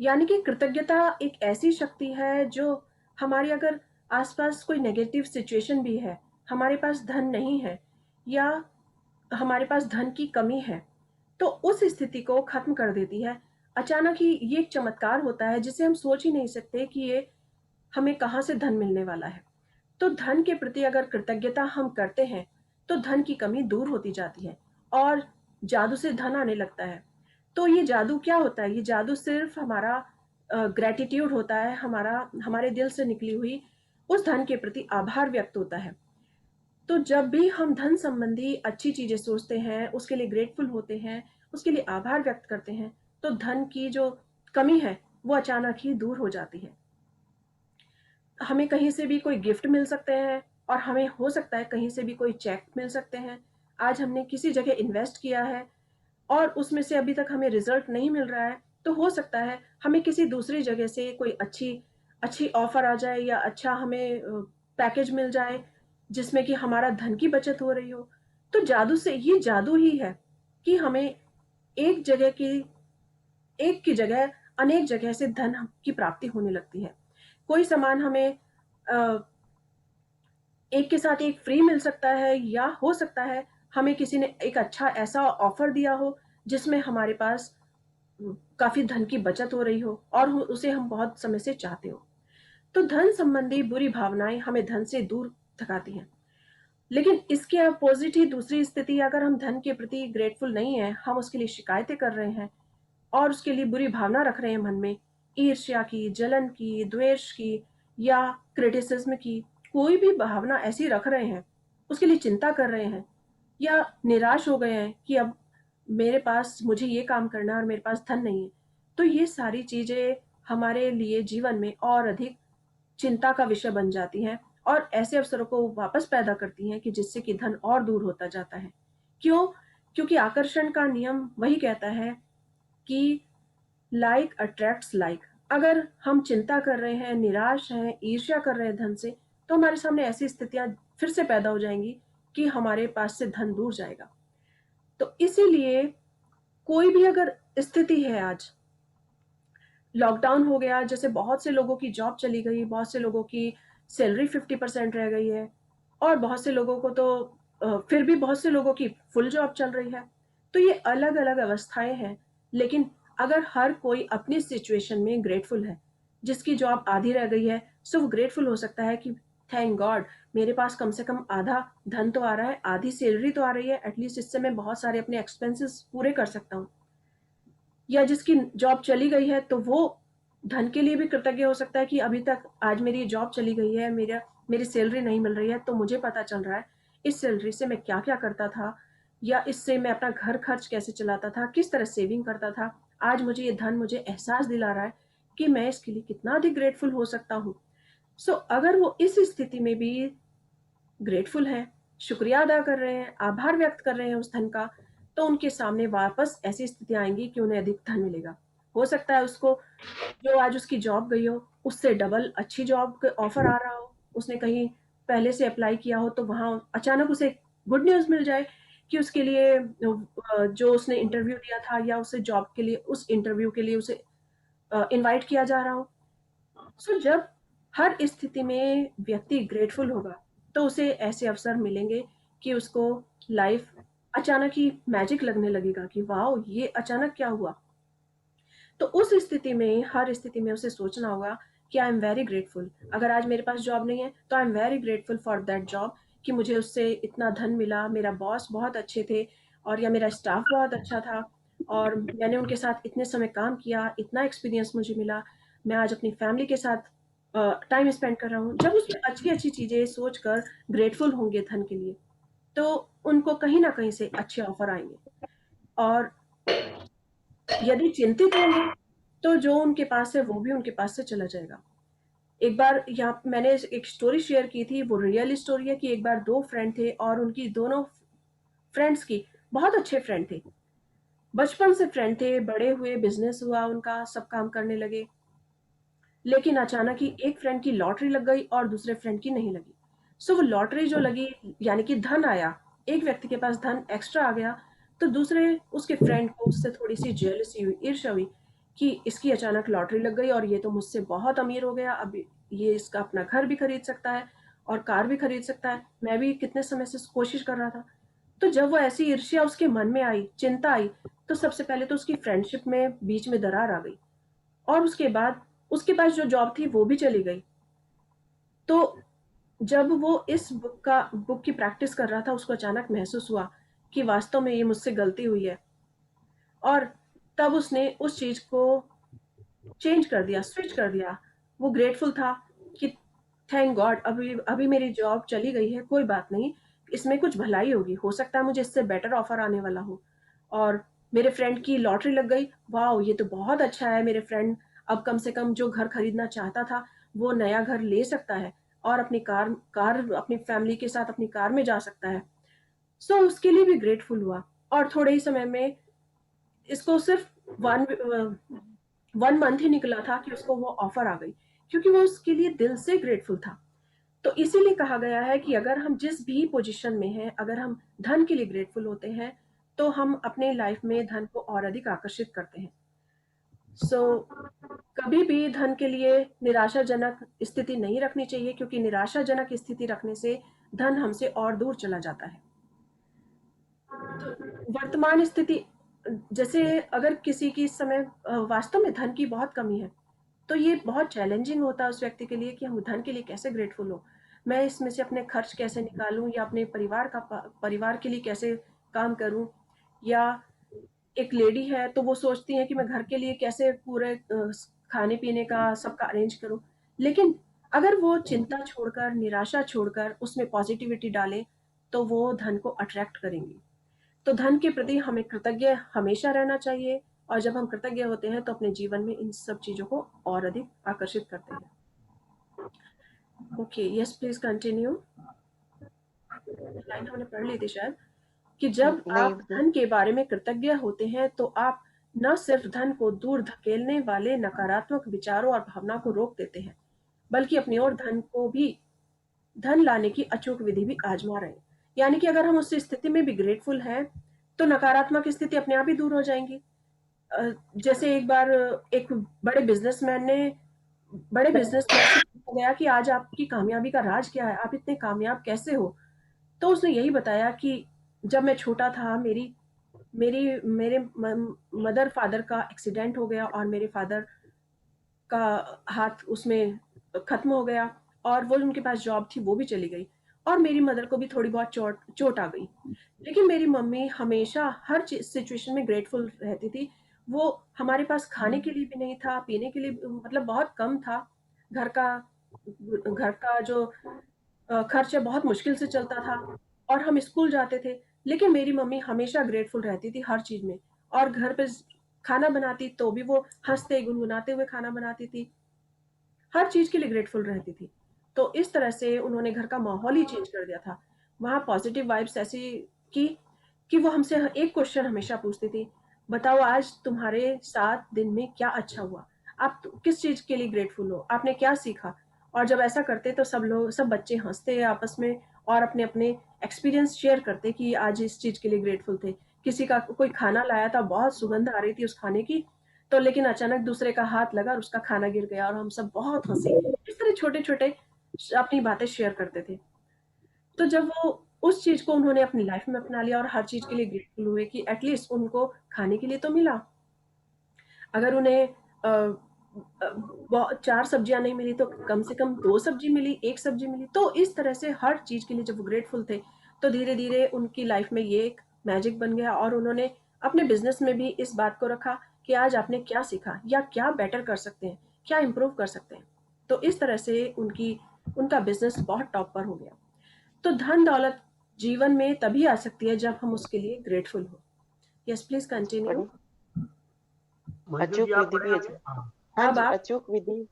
यानी कि कृतज्ञता एक ऐसी शक्ति है जो हमारी, अगर आसपास कोई नेगेटिव सिचुएशन भी है, हमारे पास धन नहीं है या हमारे पास धन की कमी है, तो उस स्थिति को खत्म कर देती है। अचानक ही ये एक चमत्कार होता है जिसे हम सोच ही नहीं सकते कि ये हमें कहाँ से धन मिलने वाला है। तो धन के प्रति अगर कृतज्ञता हम करते हैं तो धन की कमी दूर होती जाती है और जादू से धन आने लगता है। तो ये जादू क्या होता है? ये जादू सिर्फ हमारा ग्रेटिट्यूड होता है, हमारे दिल से निकली हुई उस धन के प्रति आभार व्यक्त होता है। तो जब भी हम धन संबंधी अच्छी चीजें सोचते हैं, उसके लिए ग्रेटफुल होते हैं, उसके लिए आभार व्यक्त करते हैं, तो धन की जो कमी है वो अचानक ही दूर हो जाती है। हमें कहीं से भी कोई गिफ्ट मिल सकते हैं और हमें हो सकता है कहीं से भी कोई चेक मिल सकते हैं। आज हमने किसी जगह इन्वेस्ट किया है और उसमें से अभी तक हमें रिजल्ट नहीं मिल रहा है, तो हो सकता है हमें किसी दूसरी जगह से कोई अच्छी अच्छी ऑफर आ जाए या अच्छा हमें पैकेज मिल जाए जिसमें कि हमारा धन की बचत हो रही हो। तो जादू से, ये जादू ही है कि हमें एक जगह की एक की जगह अनेक जगह से धन की प्राप्ति होने लगती है। कोई सामान हमें एक के साथ एक फ्री मिल सकता है, या हो सकता है हमें किसी ने एक अच्छा ऐसा ऑफर दिया हो जिसमें हमारे पास काफी धन की बचत हो रही हो और उसे हम बहुत समय से चाहते हो। तो धन संबंधी बुरी भावनाएं हमें धन से दूर थकाती हैं। लेकिन इसके अपोजिट ही दूसरी स्थिति, अगर हम धन के प्रति ग्रेटफुल नहीं है, हम उसके लिए शिकायतें कर रहे हैं और उसके लिए बुरी भावना रख रहे हैं मन में, ईर्ष्या की, जलन की, द्वेष की या क्रिटिसिज्म की, कोई भी भावना ऐसी रख रहे हैं, उसके लिए चिंता कर रहे हैं या निराश हो गए हैं कि अब मेरे पास, मुझे ये काम करना है और मेरे पास धन नहीं है, तो ये सारी चीजें हमारे लिए जीवन में और अधिक चिंता का विषय बन जाती हैं और ऐसे अवसरों को वापस पैदा करती हैं कि जिससे कि धन और दूर होता जाता है। क्यों? क्योंकि आकर्षण का नियम वही कहता है कि लाइक अट्रैक्ट्स लाइक। अगर हम चिंता कर रहे हैं, निराश हैं, ईर्ष्या कर रहे हैं धन से, तो हमारे सामने ऐसी स्थितियां फिर से पैदा हो जाएंगी कि हमारे पास से धन दूर जाएगा। तो इसीलिए कोई भी अगर स्थिति है, आज लॉकडाउन हो गया, जैसे बहुत से लोगों की जॉब चली गई, बहुत से लोगों की सैलरी 50% रह गई है और बहुत से लोगों को तो फिर भी बहुत से लोगों की फुल जॉब चल रही है। तो ये अलग अलग अवस्थाएं हैं। लेकिन अगर हर कोई अपनी सिचुएशन में ग्रेटफुल है, जिसकी जॉब आधी रह गई है, सो वो ग्रेटफुल हो सकता है कि थैंक गॉड, मेरे पास कम से कम आधा धन तो आ रहा है, आधी सैलरी तो आ रही है, एटलीस्ट इससे मैं बहुत सारे अपने एक्सपेंसेस पूरे कर सकता हूँ। या जिसकी जॉब चली गई है, तो वो धन के लिए भी कृतज्ञ हो सकता है कि अभी तक आज मेरी जॉब चली गई है, मेरी सैलरी नहीं मिल रही है, तो मुझे पता चल रहा है इस सैलरी से मैं क्या क्या करता था या इससे मैं अपना घर खर्च कैसे चलाता था, किस तरह सेविंग करता था। आज मुझे ये धन मुझे एहसास दिला रहा है कि मैं इसके लिए कितना अधिक ग्रेटफुल हो सकता हूँ। सो अगर वो इस स्थिति में भी ग्रेटफुल हैं, शुक्रिया अदा कर रहे हैं, आभार व्यक्त कर रहे हैं उस धन का, तो उनके सामने वापस ऐसी स्थितियां आएंगी कि उन्हें अधिक धन मिलेगा। हो सकता है उसको, जो आज उसकी जॉब गई हो, उससे डबल अच्छी जॉब का ऑफर आ रहा हो, उसने कहीं पहले से अप्लाई किया हो, तो वहां अचानक उसे गुड न्यूज मिल जाए कि उसके लिए जो उसने इंटरव्यू दिया था या उसे जॉब के लिए, उस इंटरव्यू के लिए उसे इनवाइट किया जा रहा हो। सो जब हर स्थिति में व्यक्ति ग्रेटफुल होगा, तो उसे ऐसे अवसर मिलेंगे कि उसको लाइफ अचानक ही मैजिक लगने लगेगा कि वाह, ये अचानक क्या हुआ। तो उस स्थिति में, हर स्थिति में उसे सोचना होगा कि आई एम वेरी ग्रेटफुल। अगर आज मेरे पास जॉब नहीं है, तो आई am very grateful for that job, कि मुझे उससे इतना धन मिला, मेरा बॉस बहुत अच्छे थे और या मेरा स्टाफ बहुत अच्छा था और मैंने उनके साथ इतने समय काम किया, इतना एक्सपीरियंस मुझे मिला, मैं आज अपनी फैमिली के साथ टाइम स्पेंड कर रहा हूँ। जब उसमें अच्छी अच्छी चीजें सोचकर ग्रेटफुल होंगे धन के लिए, तो उनको कहीं ना कहीं से अच्छे ऑफर आएंगे। और यदि चिंतित होंगे, तो जो उनके पास है वो भी उनके पास से चला जाएगा। एक बार यहाँ मैंने एक स्टोरी शेयर की थी, वो रियल स्टोरी है कि एक बार दो फ्रेंड थे और उनकी दोनों फ्रेंड्स की बहुत अच्छे फ्रेंड थे, बचपन से फ्रेंड थे, बड़े हुए, बिजनेस हुआ उनका, सब काम करने लगे। लेकिन अचानक ही एक फ्रेंड की लॉटरी लग गई और दूसरे फ्रेंड की नहीं लगी। सो वो लॉटरी जो लगी, यानी कि धन आया, एक व्यक्ति के पास धन एक्स्ट्रा आ गया, तो दूसरे उसके फ्रेंड को उससे थोड़ी सी जेलसी हुई, ईर्ष्या हुई कि इसकी अचानक लॉटरी लग गई और ये तो मुझसे बहुत अमीर हो गया, अब ये इसका अपना घर भी खरीद सकता है और कार भी खरीद सकता है, मैं भी कितने समय से कोशिश कर रहा था। तो जब वो ऐसी ईर्ष्या उसके मन में आई, चिंता आई, तो सबसे पहले तो उसकी फ्रेंडशिप में बीच में दरार आ गई और उसके बाद उसके पास जो जॉब थी वो भी चली गई। तो जब वो इस बुक की प्रैक्टिस कर रहा था, उसको अचानक महसूस हुआ कि वास्तव में ये मुझसे गलती हुई है और तब उसने उस चीज को चेंज कर दिया, स्विच कर दिया। वो ग्रेटफुल था कि थैंक गॉड, अभी अभी मेरी जॉब चली गई है, कोई बात नहीं, इसमें कुछ भलाई होगी, हो सकता है मुझे इससे बेटर ऑफर आने वाला हो। और मेरे फ्रेंड की लॉटरी लग गई, वाह ये तो बहुत अच्छा है, मेरे फ्रेंड अब कम से कम जो घर खरीदना चाहता था वो नया घर ले सकता है और अपनी कार कार अपनी फैमिली के साथ अपनी कार में जा सकता है। सो उसके लिए भी ग्रेटफुल हुआ और थोड़े ही समय में, इसको सिर्फ वन 1 मंथ ही निकला था कि उसको वो ऑफर आ गई, क्योंकि वो उसके लिए दिल से ग्रेटफुल था। तो इसीलिए कहा गया है कि अगर हम जिस भी पोजीशन में हैं, अगर हम धन के लिए ग्रेटफुल होते हैं, तो हम अपने लाइफ में धन को और अधिक आकर्षित करते हैं। सो कभी भी धन के लिए निराशाजनक स्थिति नहीं रखनी चाहिए, क्योंकि निराशाजनक स्थिति रखने से धन हमसे और दूर चला जाता है। तो वर्तमान स्थिति जैसे अगर किसी की इस समय वास्तव में धन की बहुत कमी है, तो ये बहुत चैलेंजिंग होता है उस व्यक्ति के लिए कि हम धन के लिए कैसे ग्रेटफुल हो। मैं इसमें से अपने खर्च कैसे निकालूँ या अपने परिवार के लिए कैसे काम करूँ, या एक लेडी है तो वो सोचती है कि मैं घर के लिए कैसे पूरे खाने-पीने का सबका अरेंज करूँ। लेकिन अगर वो चिंता छोड़कर, निराशा छोड़कर उसमें पॉज़िटिविटी डालें, तो वो धन को अट्रैक्ट करेंगी। तो धन के प्रति हमें कृतज्ञ हमेशा रहना चाहिए, और जब हम कृतज्ञ होते हैं तो अपने जीवन में इन सब चीज़ों को और अधिक आकर्षित करते हैं। Okay, yes please continue. Line हमने पढ़ ली थी शायद, कि जब नहीं, आप धन के बारे में कृतज्ञ होते हैं तो आप न सिर्फ धन को दूर धकेलने वाले नकारात्मक विचारों और भावना को रोक देते हैं, बल्कि अपनी ओर धन लाने की अचूक विधि भी आजमा रहे हैं। यानी कि अगर हम उस स्थिति में भी ग्रेटफुल हैं, तो नकारात्मक स्थिति अपने आप ही दूर हो जाएंगी। जैसे एक बार एक बड़े बिजनेसमैन से पूछा गया कि आज आपकी कामयाबी का राज क्या है, आप इतने कामयाब कैसे हो? तो उसने यही बताया कि जब मैं छोटा था, मेरे मदर फादर का एक्सीडेंट हो गया और मेरे फादर का हाथ उसमें खत्म हो गया, और वो उनके पास जॉब थी वो भी चली गई, और मेरी मदर को भी थोड़ी बहुत चोट चोट आ गई। लेकिन मेरी मम्मी हमेशा हर सिचुएशन में ग्रेटफुल रहती थी। वो हमारे पास खाने के लिए भी नहीं था, पीने के लिए मतलब बहुत कम था। घर का घर का जो खर्च है बहुत मुश्किल से चलता था, और हम स्कूल जाते थे। लेकिन मेरी मम्मी हमेशा ग्रेटफुल रहती थी हर चीज़ में, और घर पे खाना बनाती तो भी वो हँसते गुनगुनाते हुए खाना बनाती थी। हर चीज़ के लिए ग्रेटफुल रहती थी। तो इस तरह से उन्होंने घर का माहौल ही चेंज कर दिया था। वहाँ पॉज़िटिव वाइब्स ऐसी की कि वो हमसे एक क्वेश्चन हमेशा पूछती थी, "बताओ आज तुम्हारे साथ दिन में क्या अच्छा हुआ? आप किस चीज़ के लिए ग्रेटफुल हो? आपने क्या सीखा?" और जब ऐसा करते तो सब बच्चे हँसते आपस में, और अपने-अपने एक्सपीरियंस शेयर करते कि आज इस चीज़ के लिए ग्रेटफुल थे। किसी का कोई खाना लाया था, बहुत सुगंध आ रही थी उस खाने की, तो लेकिन अचानक दूसरे का हाथ लगा और उसका खाना गिर गया और हम सब बहुत हँसे। इस तरह छोटे-छोटे अपनी बातें शेयर करते थे। तो जब वो उस चीज़ को उन्होंने अपनी लाइफ़ में अपना लिया और हर चीज़ के लिए ग्रेटफुल हुए कि एट लीस्ट उनको खाने के लिए तो मिला। अगर उन्हें अ, अ, ब 4 सब्जियाँ नहीं मिली तो कम से कम 2 सब्ज़ी मिली, 1 सब्ज़ी मिली। तो इस तरह से हर चीज़ के लिए जब वो ग्रेटफुल थे, तो धीरे-धीरे उनकी लाइफ़ में ये एक मैजिक बन गया, और उन्होंने अपने बिज़नेस में भी इस बात को रखा कि आज आपने क्या सीखा या क्या बेटर कर सकते हैं, क्या इम्प्रूव कर सकते हैं। तो इस तरह से उनका बिज़नेस बहुत टॉप पर हो गया। तो धन-दौलत जीवन में तभी आ सकती है जब हम उसके लिए ग्रेटफुल हों। Yes please continue. बड़ी मंजू जी अचूक आप विधि पढ़े भी आगे। हाँ। हाँ अब जी, आप अचूक विधि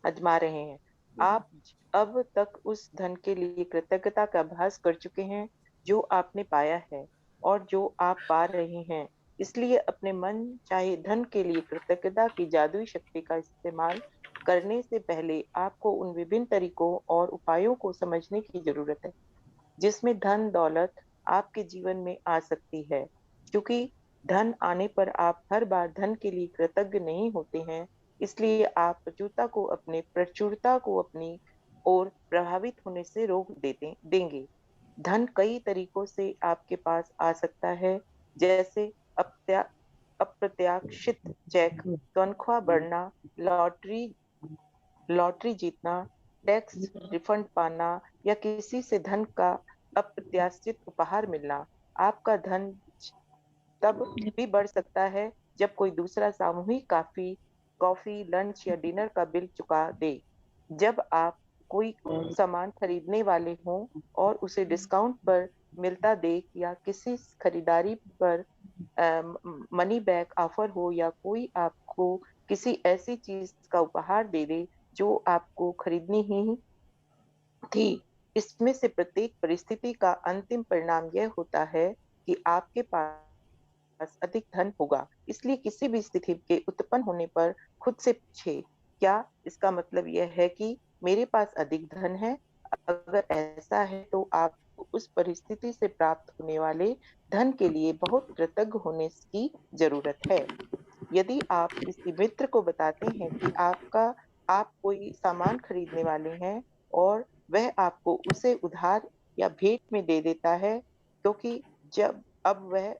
आजमा रहे हैं। आप अब तक उस धन के लिए कृतज्ञता का अभ्यास कर चुके हैं जो आपने पाया है और जो आप पा रहे हैं। इसलिए अपने मन चाहे धन के लिए कृतज्ञता की जादुई शक्ति का इस्तेमाल करने से पहले आपको उन विभिन्न तरीकों और उपायों को समझने की जरूरत है जिसमें धन दौलत आपके जीवन में आ सकती है। क्योंकि धन आने पर आप हर बार धन के लिए कृतज्ञ नहीं होते हैं, इसलिए आप प्रचुरता को अपनी ओर प्रभावित होने से रोक देंगे। धन कई तरीकों से आपके पास आ सकता है, जैसे अप्रत्या अप्रत्याशित चेक, तनख्वाह बढ़ना, लॉटरी लॉटरी जीतना, टैक्स रिफंड पाना या किसी से धन का अप्रत्याशित उपहार मिलना। आपका धन तब भी बढ़ सकता है जब कोई दूसरा सामूहिक कॉफी, लंच या डिनर का बिल चुका दे। जब आप कोई सामान खरीदने वाले हों और उसे डिस्काउंट पर मिलता देख या किसी खरीदारी पर मनी बैक ऑफर हो या कोई आपको किसी ऐसी चीज का उपहार दे दे जो आपको खरीदनी ही थी। इसमें से प्रत्येक परिस्थिति का अंतिम परिणाम यह होता है कि आपके पास अधिक धन होगा। इसलिए किसी भी स्थिति के उत्पन्न होने पर खुद से पूछे, क्या इसका मतलब यह है कि मेरे पास अधिक धन है? अगर ऐसा है तो आप उस परिस्थिति से प्राप्त होने वाले धन के लिए बहुत कृतज्ञ होने की जरूरत है। यदि आप किसी मित्र को बताते हैं कि आप कोई सामान खरीदने वाले हैं और वह आपको उसे उधार या भेंट में दे देता है, क्योंकि जब अब वह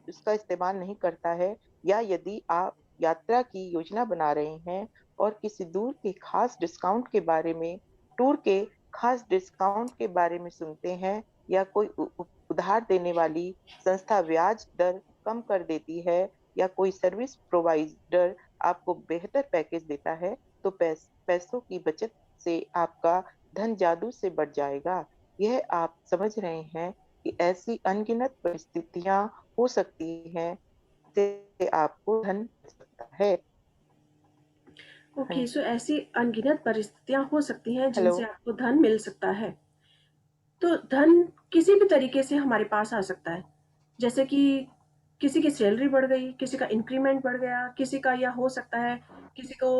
उसका इस्तेमाल नहीं करता है, या यदि आप यात्रा की योजना बना रहे हैं और किसी दूर के खास डिस्काउंट के बारे में, टूर के खास डिस्काउंट के बारे में सुनते हैं, या कोई उधार देने वाली संस्था ब्याज दर कम कर देती है, या कोई सर्विस प्रोवाइडर आपको बेहतर पैकेज देता है, तो पैसों की बचत से आपका धन जादू से बढ़ जाएगा। यह आप समझ रहे हैं कि ऐसी अनगिनत परिस्थितियां हो सकती हैं जिससे आपको धन मिल सकता है। हाँ ओके, सो जी। ऐसी अनगिनत परिस्थितियां हो सकती हैं हेलो। जिनसे आपको धन मिल सकता है। तो धन किसी भी तरीके से हमारे पास आ सकता है, जैसे कि किसी की सैलरी बढ़ गई, किसी का इंक्रीमेंट बढ़ गया, किसी का यह हो सकता है किसी को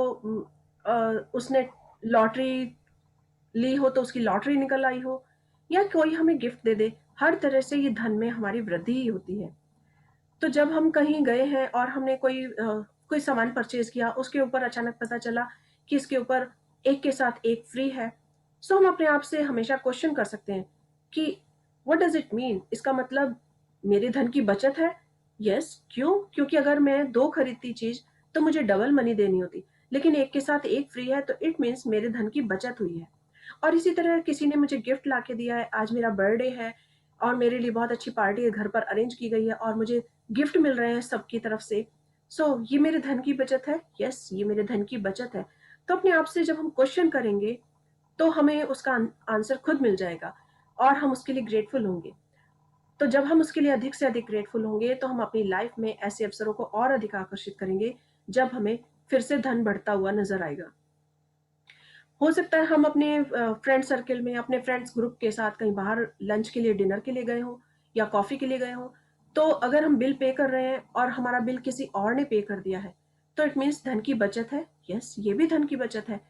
उसने लॉटरी ली हो तो उसकी लॉटरी निकल आई हो, या कोई हमें गिफ्ट दे दे। हर तरह से ये धन में हमारी वृद्धि ही होती है। तो जब हम कहीं गए हैं और हमने कोई सामान परचेज किया, उसके ऊपर अचानक पता चला कि इसके ऊपर एक के साथ एक फ्री है, सो हम अपने आप से हमेशा क्वेश्चन कर सकते हैं कि व्हाट डज इट मीन, इसका मतलब मेरे धन की बचत है। यस, क्यों? क्योंकि अगर मैं दो खरीदती चीज तो मुझे डबल मनी देनी होती, लेकिन एक के साथ एक फ्री है तो इट मीन्स मेरे धन की बचत हुई है। और इसी तरह किसी ने मुझे गिफ्ट ला के दिया है, आज मेरा बर्थडे है और मेरे लिए बहुत अच्छी पार्टी घर पर अरेंज की गई है और मुझे गिफ्ट मिल रहे हैं सबकी तरफ से। ये मेरे धन की बचत है। यस, ये मेरे धन की बचत है। तो अपने आप से जब हम क्वेश्चन करेंगे तो हमें उसका आंसर खुद मिल जाएगा और हम उसके लिए ग्रेटफुल होंगे। तो जब हम उसके लिए अधिक से अधिक ग्रेटफुल होंगे तो हम अपनी लाइफ में ऐसे अवसरों को और अधिक आकर्षित करेंगे जब हमें फिर से धन बढ़ता हुआ नजर आएगा। हो सकता है हम अपने फ्रेंड सर्कल में, अपने फ्रेंड्स ग्रुप के साथ कहीं बाहर लंच के लिए, डिनर के लिए गए हों या कॉफी के लिए गए हों। तो अगर हम बिल पे कर रहे हैं और हमारा बिल किसी और ने पे कर दिया है तो इट मीन्स धन की बचत है। यस, ये भी धन की बचत है,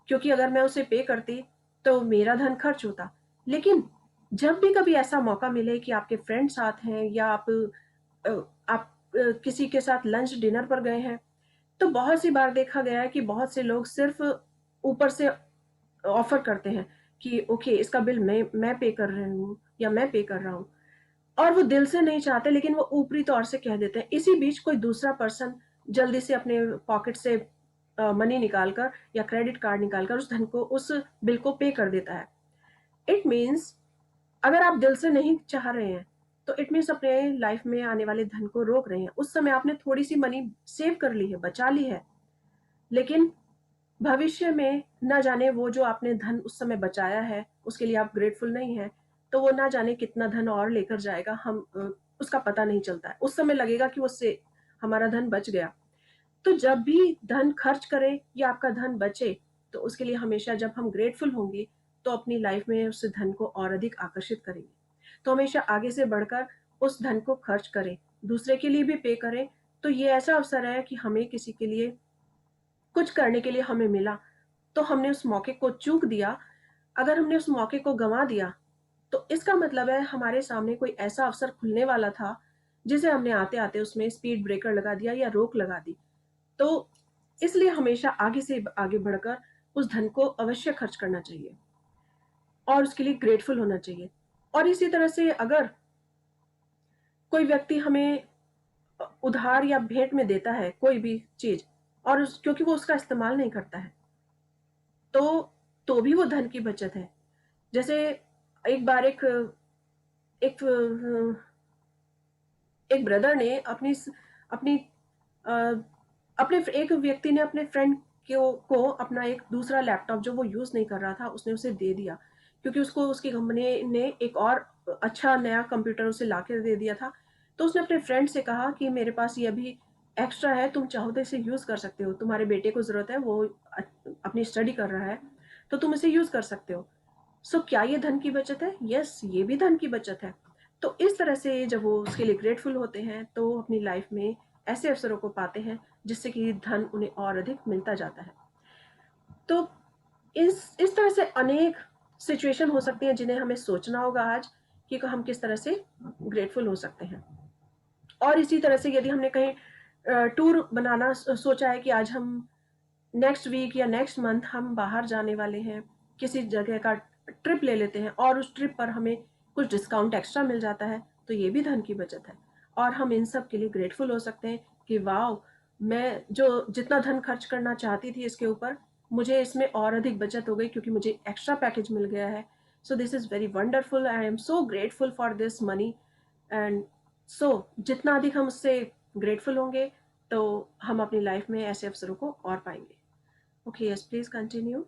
क्योंकि अगर मैं उसे पे करती तो मेरा धन खर्च होता। लेकिन जब भी कभी ऐसा मौका मिले कि आपके फ्रेंड साथ हैं या आप किसी के साथ लंच डिनर पर गए हैं, तो बहुत सी बार देखा गया है कि बहुत से लोग सिर्फ ऊपर से ऑफर करते हैं कि ओके, इसका बिल मैं पे कर रही हूँ या मैं पे कर रहा हूँ, और वो दिल से नहीं चाहते लेकिन वो ऊपरी तौर से कह देते हैं। इसी बीच कोई दूसरा पर्सन जल्दी से अपने पॉकेट से मनी निकालकर या क्रेडिट कार्ड निकालकर उस धन को, उस बिल को पे कर देता है। इट मीन्स अगर आप दिल से नहीं चाह रहे हैं तो इट मीन्स अपने लाइफ में आने वाले धन को रोक रहे हैं। उस समय आपने थोड़ी सी मनी सेव कर ली है, बचा ली है, लेकिन भविष्य में ना जाने वो जो आपने धन उस समय बचाया है उसके लिए आप ग्रेटफुल नहीं है, तो वो ना जाने कितना धन और लेकर जाएगा। उसका पता नहीं चलता है। उस समय लगेगा कि उससे हमारा धन बच गया। तो जब भी धन खर्च करें या आपका धन बचे तो उसके लिए हमेशा जब हम ग्रेटफुल होंगे तो अपनी लाइफ में उस धन को और अधिक आकर्षित करेंगे। तो हमेशा आगे से बढ़कर उस धन को खर्च करें, दूसरे के लिए भी पे करें। तो ये ऐसा अवसर है कि हमें किसी के लिए कुछ करने के लिए हमें मिला, तो हमने उस मौके को चूक दिया। अगर हमने उस मौके को गंवा दिया तो इसका मतलब है हमारे सामने कोई ऐसा अवसर खुलने वाला था जिसे हमने आते आते उसमें स्पीड ब्रेकर लगा दिया या रोक लगा दी। तो इसलिए हमेशा आगे से आगे बढ़कर उस धन को अवश्य खर्च करना चाहिए और उसके लिए ग्रेटफुल होना चाहिए। और इसी तरह से अगर कोई व्यक्ति हमें उधार या भेंट में देता है कोई भी चीज और क्योंकि वो उसका इस्तेमाल नहीं करता है, तो भी वो धन की बचत है। जैसे एक बार एक एक ब्रदर ने अपनी अ, अपने एक व्यक्ति ने अपने फ्रेंड को अपना एक दूसरा लैपटॉप जो वो यूज नहीं कर रहा था उसने उसे दे दिया, क्योंकि उसको उसकी कंपनी ने एक और अच्छा नया कंप्यूटर उसे ला के दे दिया था। तो उसने अपने फ्रेंड से कहा कि मेरे पास ये अभी एक्स्ट्रा है, तुम चाहो तो इसे यूज कर सकते हो, तुम्हारे बेटे को जरूरत है, वो अपनी स्टडी कर रहा है, तो तुम इसे यूज कर सकते हो। क्या ये धन की बचत है? यस, ये भी धन की बचत है। तो इस तरह से जब वो उसके लिए ग्रेटफुल होते हैं तो अपनी लाइफ में ऐसे अवसरों को पाते हैं जिससे कि धन उन्हें और अधिक मिलता जाता है। तो इस तरह से अनेक सिचुएशन हो सकती हैं जिन्हें हमें सोचना होगा आज कि हम किस तरह से ग्रेटफुल हो सकते हैं। और इसी तरह से यदि हमने कहीं टूर बनाना सोचा है कि आज हम नेक्स्ट वीक या नेक्स्ट मंथ हम बाहर जाने वाले हैं, किसी जगह का ट्रिप ले लेते हैं और उस ट्रिप पर हमें कुछ डिस्काउंट एक्स्ट्रा मिल जाता है, तो ये भी धन की बचत है। और हम इन सब के लिए ग्रेटफुल हो सकते हैं कि वाओ, मैं जो जितना धन खर्च करना चाहती थी इसके ऊपर, मुझे इसमें और अधिक बचत हो गई क्योंकि मुझे एक्स्ट्रा पैकेज मिल गया है। So this is very wonderful, I am so grateful for this money. And so जितना अधिक हम उससे ग्रेटफुल होंगे, तो हम अपनी लाइफ में ऐसे अवसरों को और पाएंगे। Okay, yes, please continue.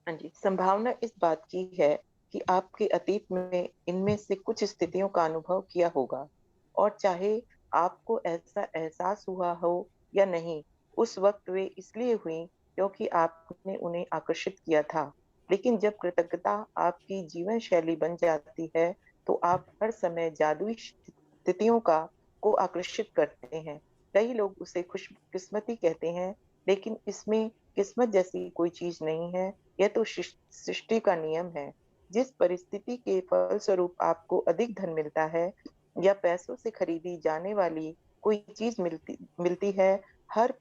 हाँ जी, संभावना इस बात की है कि आपके अतीत में इनमें से कुछ स्थितियों का अनुभव किया होगा, और चाहे आपको ऐसा एहसास हुआ हो या नहीं, उस वक्त वे इसलिए हुई क्योंकि आपने उन्हें आकर्षित किया था। लेकिन जब कृतज्ञता आपकी जीवन शैली बन जाती है, तो आप हर समय जादुई स्थितियों का को आकर्षित करते हैं। कई लोग उसे खुशकिस्मती कहते हैं, लेकिन इसमें किस्मत जैसी कोई चीज नहीं है। यह तो सृष्टि का नियम है। जिस परिस्थिति के फलस्वरूप आपको अधिक धन मिलता है या पैसों से खरीदी जाने वाली कोई चीज मिलती मिलती है, हर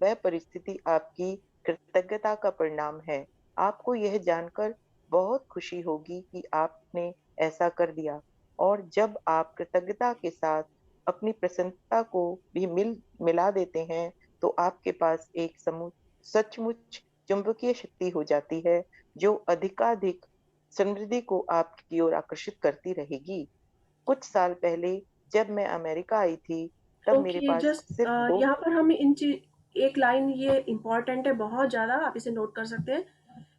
वह परिस्थिति आपकी कृतज्ञता का परिणाम है। आपको यह जानकर बहुत खुशी होगी कि आपने ऐसा कर दिया, और जब आप कृतज्ञता के साथ अपनी प्रसन्नता को भी मिला देते हैं, तो आपके पास एक सचमुच चुंबकीय शक्ति हो जाती है, जो अधिकाधिक समृद्धि को आपकी ओर आकर्षित करती रहेगी। कुछ साल पहले जब मैं अमेरिका आई थी, तब मेरे ओके, पास जस्ट सिर्फ दो यहाँ पर हम इन एक लाइन, ये इम्पॉर्टेंट है बहुत ज़्यादा, आप इसे नोट कर सकते हैं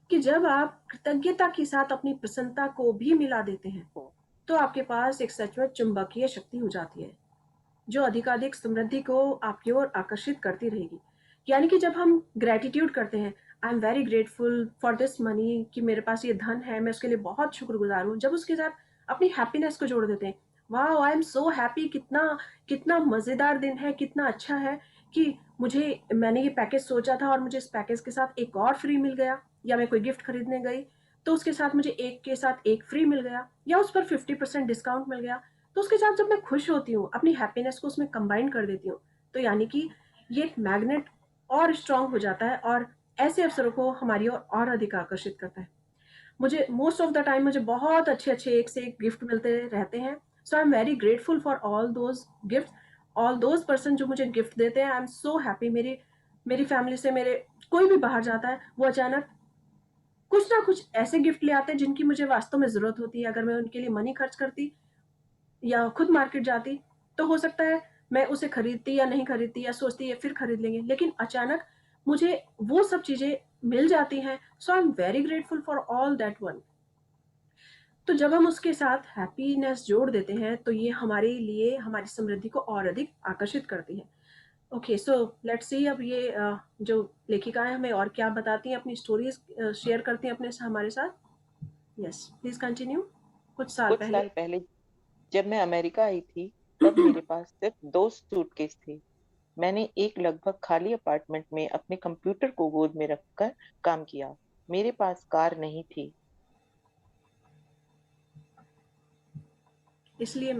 कि जब आप कृतज्ञता के साथ अपनी प्रसन्नता को भी मिला देते हैं, तो आपके पास एक सचमुच चुंबकीय शक्ति हो जाती है, जो अधिकाधिक समृद्धि को आपकी ओर आकर्षित करती रहेगी। यानी कि जब हम ग्रेटिट्यूड करते हैं, I am very grateful for this money, कि मेरे पास ये धन है, मैं उसके लिए बहुत शुक्रगुजार हूँ, जब उसके साथ अपनी हैप्पीनेस को जोड़ देते हैं, वाह आई एम सो हैप्पी, कितना कितना मज़ेदार दिन है, कितना अच्छा है कि मैंने ये पैकेज सोचा था और मुझे इस पैकेज के साथ एक और फ्री मिल गया, या मैं कोई गिफ्ट खरीदने गई तो उसके साथ मुझे एक के साथ एक फ्री मिल गया, या उस पर 50% डिस्काउंट मिल गया। तो उसके साथ जब मैं खुश होती हूँ, अपनी हैप्पीनेस को उसमें कंबाइन कर देती हूँ, तो यानी कि ये एक मैग्नेट और स्ट्रांग हो जाता है और ऐसे अवसरों को हमारी और अधिक आकर्षित करता है। मुझे मोस्ट ऑफ द टाइम मुझे बहुत अच्छे अच्छे एक से एक गिफ्ट मिलते रहते हैं। So I am very grateful for all those gift, all those person जो मुझे गिफ्ट देते हैं। I am so happy. मेरी मेरी फैमिली से मेरे कोई भी बाहर जाता है, वो अचानक कुछ ना कुछ ऐसे गिफ्ट ले आते हैं जिनकी मुझे वास्तव में जरूरत होती है। अगर मैं उनके लिए मनी खर्च करती या खुद मार्केट जाती, तो हो सकता है मैं उसे खरीदती या नहीं खरीदती, या सोचती है फिर खरीद लेंगे, लेकिन अचानक मुझे वो सब चीजें मिल जाती हैं। So I am very grateful for all that one. तो जब हम उसके साथ हैप्पीनेस जोड़ देते हैं, तो ये हमारे लिए हमारी समृद्धि को और अधिक आकर्षित करती है। ओके, सो लेट्स सी अब ये जो लेखिकाएं हमें और क्या बताती हैं, अपनी स्टोरीज शेयर करती हैं अपने हमारे साथ। Yes, please continue. कुछ साल कुछ पहले साल पहले जब मैं अमेरिका आई थी, तब मेरे पास सिर्फ 2 सूटकेस थे। मैंने एक लगभग खाली अपार्टमेंट में अपने कंप्यूटर को गोद में रखकर काम किया। मेरे पास कार नहीं थी, इसलिए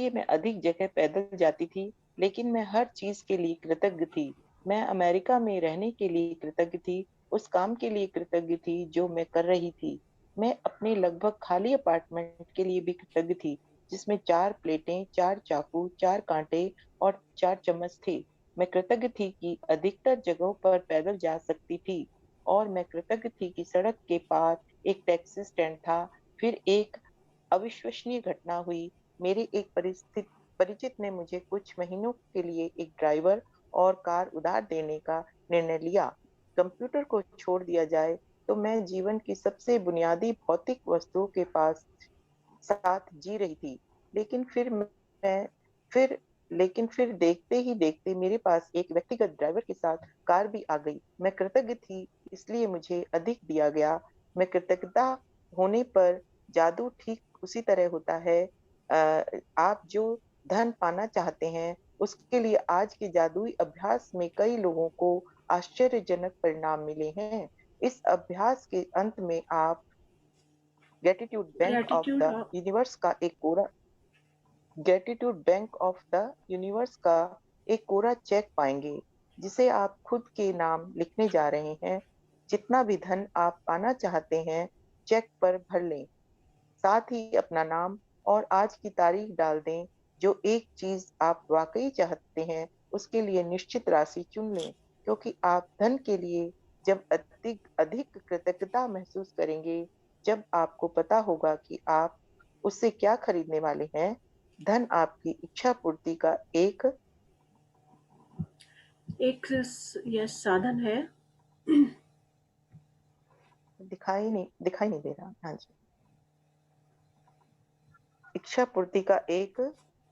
मैं अधिक जगह पैदल जाती थी, लेकिन मैं हर चीज के लिए कृतज्ञ थी। मैं अमेरिका में रहने के लिए कृतज्ञ थी, उस काम के लिए कृतज्ञ थी जो मैं कर रही थी। मैं अपने लगभग खाली अपार्टमेंट के लिए भी कृतज्ञ थी, जिसमें 4 प्लेटें, 4 चाकू, 4 कांटे और 4 चम्मच थे। मैं कृतज्ञ थी कि अधिकतर जगहों पर पैदल जा सकती थी, और मैं कृतज्ञ थी कि सड़क के पार एक टैक्सी स्टैंड था। फिर एक अविश्वसनीय घटना हुई। मेरे एक परिचित ने मुझे कुछ महीनों के लिए एक ड्राइवर और कार उधार देने का निर्णय लिया। कंप्यूटर को छोड़ दिया जाए, तो मैं जीवन की सबसे बुनियादी भौतिक वस्तुओं के पास साथ जी रही थी। लेकिन मैं फिर लेकिन फिर देखते ही देखते मेरे पास एक व्यक्तिगत ड्राइवर के साथ कार भी आ गई। मैं कृतज्ञ थी, इसलिए मुझे अधिक दिया गया। मैं कृतज्ञता होने पर जादू ठीक उसी तरह होता है। आप जो धन पाना चाहते हैं, उसके लिए आज के जादुई अभ्यास में कई लोगों को आश्चर्यजनक परिणाम मिले हैं। इस अभ्यास के अंत में आप gratitude bank of gratitude. The universe का एक कोरा gratitude bank of the universe का एक कोरा चेक पाएंगे, जिसे आप खुद के नाम लिखने जा रहे हैं। जितना भी धन आप पाना चाहते हैं, चेक पर भर लें। साथ ही अपना नाम और आज की तारीख डाल दें। जो एक चीज आप वाकई चाहते हैं उसके लिए निश्चित राशि चुन लें, क्योंकि आप धन के लिए जब अधिक अधिक कृतज्ञता महसूस करेंगे, जब आपको पता होगा कि आप उससे क्या खरीदने वाले हैं। धन आपकी इच्छा पूर्ति का एक ये साधन है। दिखाई नहीं दे रहा। हाँ जी, इच्छा पूर्ति का एक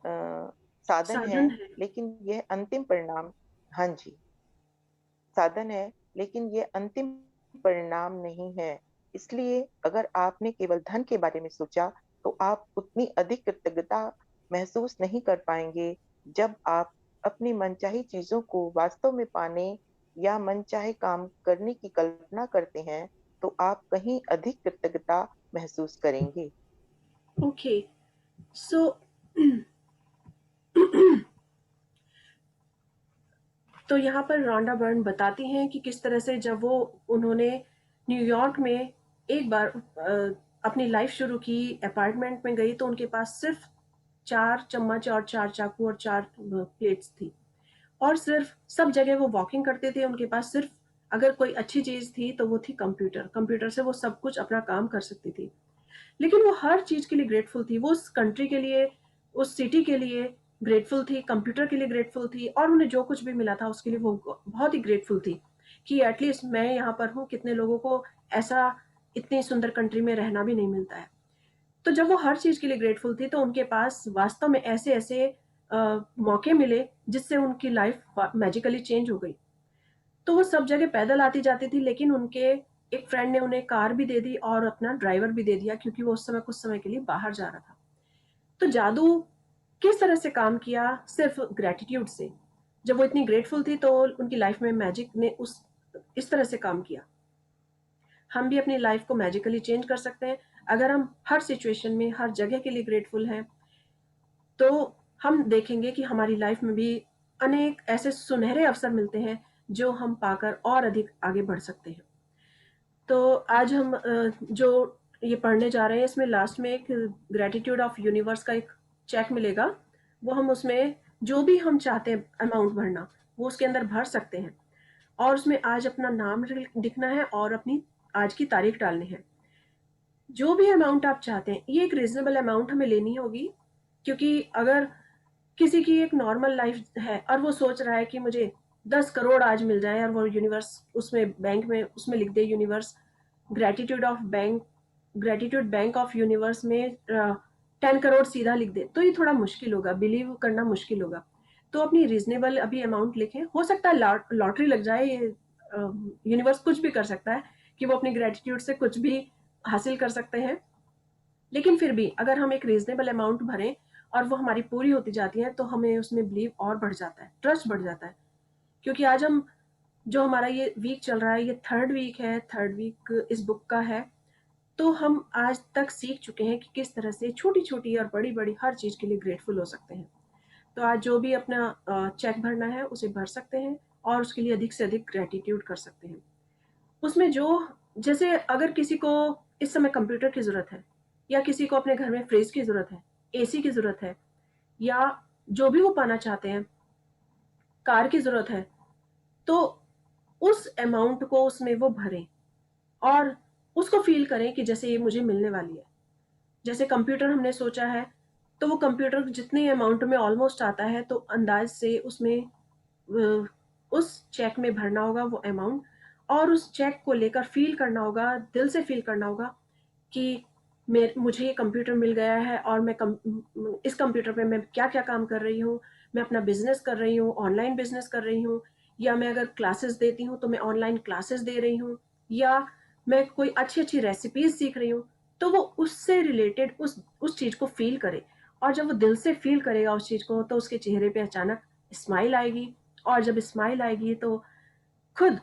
साधन है, साधन है। लेकिन यह अंतिम परिणाम। हाँ जी, साधन है, लेकिन ये अंतिम परिणाम नहीं है। इसलिए अगर आपने केवल धन के बारे में सोचा तो आप उतनी अधिक कृतज्ञता महसूस नहीं कर पाएंगे। जब आप अपनी मनचाही चीजों को वास्तव में पाने या मनचाहे काम करने की कल्पना करते हैं तो आप कहीं अधिक कृतज्ञता महसूस करेंगे। ओके, सो तो यहाँ पर रॉन्डा बर्न बताती हैं कि किस तरह से जब उन्होंने न्यूयॉर्क में एक बार अपनी लाइफ शुरू की, अपार्टमेंट में गई तो उनके पास सिर्फ 4 चम्मच और 4 चाकू और 4 प्लेट्स थी, और सिर्फ सब जगह वो वॉकिंग करते थे। उनके पास सिर्फ अगर कोई अच्छी चीज़ थी तो वो थी कंप्यूटर। कंप्यूटर से वो सब कुछ अपना काम कर सकती थी। लेकिन वो हर चीज़ के लिए ग्रेटफुल थी। वो उस कंट्री के लिए, उस सिटी के लिए ग्रेटफुल थी, कंप्यूटर के लिए ग्रेटफुल थी, और उन्हें जो कुछ भी मिला था उसके लिए वो बहुत ही ग्रेटफुल थी कि एटलीस्ट मैं यहाँ पर हूँ। कितने लोगों को ऐसा इतनी सुंदर कंट्री में रहना भी नहीं मिलता है। तो जब वो हर चीज़ के लिए ग्रेटफुल थी तो उनके पास वास्तव में ऐसे ऐसे मौके मिले जिससे उनकी लाइफ मैजिकली चेंज हो गई। तो वो सब जगह पैदल आती जाती थी, लेकिन उनके एक फ्रेंड ने उन्हें कार भी दे दी और अपना ड्राइवर भी दे दिया, क्योंकि वो उस समय कुछ समय के लिए बाहर जा रहा था। तो जादू किस तरह से काम किया? सिर्फ ग्रेटिट्यूड से। जब वो इतनी ग्रेटफुल थी तो उनकी लाइफ में मैजिक ने उस इस तरह से काम किया। हम भी अपनी लाइफ को मैजिकली चेंज कर सकते हैं अगर हम हर सिचुएशन में, हर जगह के लिए ग्रेटफुल हैं। तो हम देखेंगे कि हमारी लाइफ में भी अनेक ऐसे सुनहरे अवसर मिलते हैं जो हम पाकर और अधिक आगे बढ़ सकते हैं। तो आज हम जो ये पढ़ने जा रहे हैं इसमें लास्ट में एक ग्रेटिट्यूड ऑफ यूनिवर्स का एक चेक मिलेगा। वो हम उसमें जो भी हम चाहते हैं अमाउंट भरना, वो उसके अंदर भर सकते हैं, और उसमें आज अपना नाम लिखना है और अपनी आज की तारीख डालनी है। जो भी अमाउंट आप चाहते हैं, ये एक रीजनेबल अमाउंट हमें लेनी होगी, क्योंकि अगर किसी की एक नॉर्मल लाइफ है और वो सोच रहा है कि मुझे 10 करोड़ आज मिल जाए, और वो यूनिवर्स उसमें बैंक में उसमें लिख दे universe gratitude bank of universe में 10 करोड़ सीधा लिख दे, तो ये थोड़ा मुश्किल होगा, बिलीव करना मुश्किल होगा। तो अपनी रीजनेबल अभी अमाउंट लिखें। हो सकता है लॉटरी लग जाए, ये यूनिवर्स कुछ भी कर सकता है कि वो अपनी ग्रेटिट्यूड से कुछ भी हासिल कर सकते हैं। लेकिन फिर भी अगर हम एक रीजनेबल अमाउंट भरें और वो हमारी पूरी होती जाती है तो हमें उसमें बिलीव और बढ़ जाता है, ट्रस्ट बढ़ जाता है। क्योंकि आज हम जो हमारा ये वीक चल रहा है, ये थर्ड वीक इस बुक का है। तो हम आज तक सीख चुके हैं कि किस तरह से छोटी छोटी और बड़ी बड़ी हर चीज़ के लिए ग्रेटफुल हो सकते हैं। तो आज जो भी अपना चेक भरना है उसे भर सकते हैं और उसके लिए अधिक से अधिक ग्रेटिट्यूड कर सकते हैं। उसमें जो, जैसे अगर किसी को इस समय कंप्यूटर की ज़रूरत है, या किसी को अपने घर में फ्रिज की ज़रूरत है, एसी की ज़रूरत है, या जो भी वो पाना चाहते हैं, कार की ज़रूरत है, तो उस अमाउंट को उसमें वो भरें और उसको फील करें कि जैसे ये मुझे मिलने वाली है। जैसे कंप्यूटर हमने सोचा है, तो वो कंप्यूटर जितने अमाउंट में ऑलमोस्ट आता है, तो अंदाज से उसमें उस चेक में भरना होगा वो अमाउंट, और उस चेक को लेकर फील करना होगा, दिल से फील करना होगा कि मुझे ये कंप्यूटर मिल गया है और इस कंप्यूटर पे मैं क्या क्या काम कर रही हूँ। मैं अपना बिजनेस कर रही हूँ, ऑनलाइन बिजनेस कर रही हूँ, या मैं अगर क्लासेस देती हूँ तो मैं ऑनलाइन क्लासेस दे रही हूँ, या मैं कोई अच्छी अच्छी रेसिपीज सीख रही हूँ। तो वो उससे रिलेटेड उस चीज़ को फील करे, और जब वो दिल से फील करेगा उस चीज़ को तो उसके चेहरे पे अचानक स्माइल आएगी, और जब स्माइल आएगी तो खुद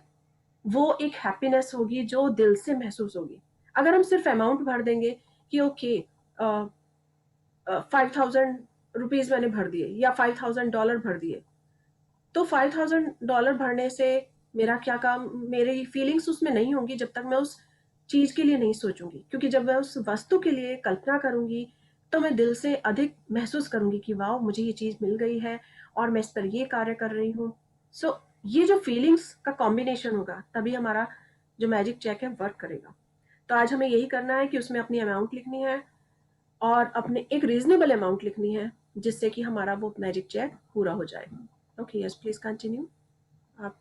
वो एक हैप्पीनेस होगी जो दिल से महसूस होगी। अगर हम सिर्फ अमाउंट भर देंगे कि ओके 5,000 रुपीज़ मैंने भर दिए या $5,000 भर दिए, तो $5,000 भरने से मेरा क्या काम, मेरी फीलिंग्स उसमें नहीं होंगी जब तक मैं उस चीज़ के लिए नहीं सोचूंगी। क्योंकि जब मैं उस वस्तु के लिए कल्पना करूंगी, तो मैं दिल से अधिक महसूस करूँगी कि वाओ! मुझे ये चीज़ मिल गई है और मैं इस पर ये कार्य कर रही हूँ। सो ये जो फीलिंग्स का कॉम्बिनेशन होगा, तभी हमारा जो मैजिक चेक है वर्क करेगा। तो आज हमें यही करना है कि उसमें अपनी अमाउंट लिखनी है और अपने एक रीज़नेबल अमाउंट लिखनी है, जिससे कि हमारा वो मैजिक चेक पूरा हो जाए। Okay, yes please continue. आप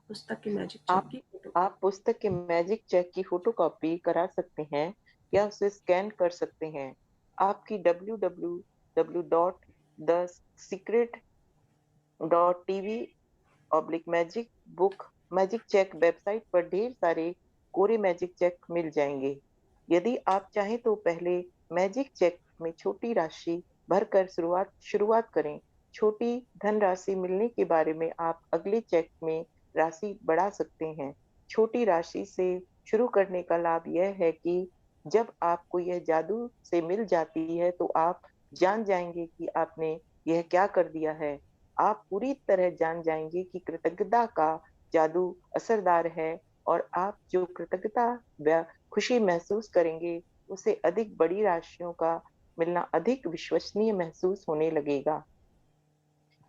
पुस्तक के मैजिक चेक आप की फोटो। आप पुस्तक के मैजिक चेक की फोटोकॉपी करा सकते हैं या उसे स्कैन कर सकते हैं। आपकी www.thesecret.tv/मैजिक बुक मैजिक चेक वेबसाइट पर ढेर सारे कोरे मैजिक चेक मिल जाएंगे। यदि आप चाहें तो पहले मैजिक चेक में छोटी राशि भरकर शुरुआत करें। छोटी धनराशि मिलने के बारे में आप अगले चेक में राशि बढ़ा सकते हैं। छोटी राशि से शुरू करने का लाभ यह है कि जब आपको यह जादू से मिल जाती है तो आप जान जाएंगे कि आपने यह क्या कर दिया है। आप पूरी तरह जान जाएंगे कि कृतज्ञता का जादू असरदार है और आप जो कृतज्ञता व खुशी महसूस करेंगे उसे अधिक बड़ी राशियों का मिलना अधिक विश्वसनीय महसूस होने लगेगा।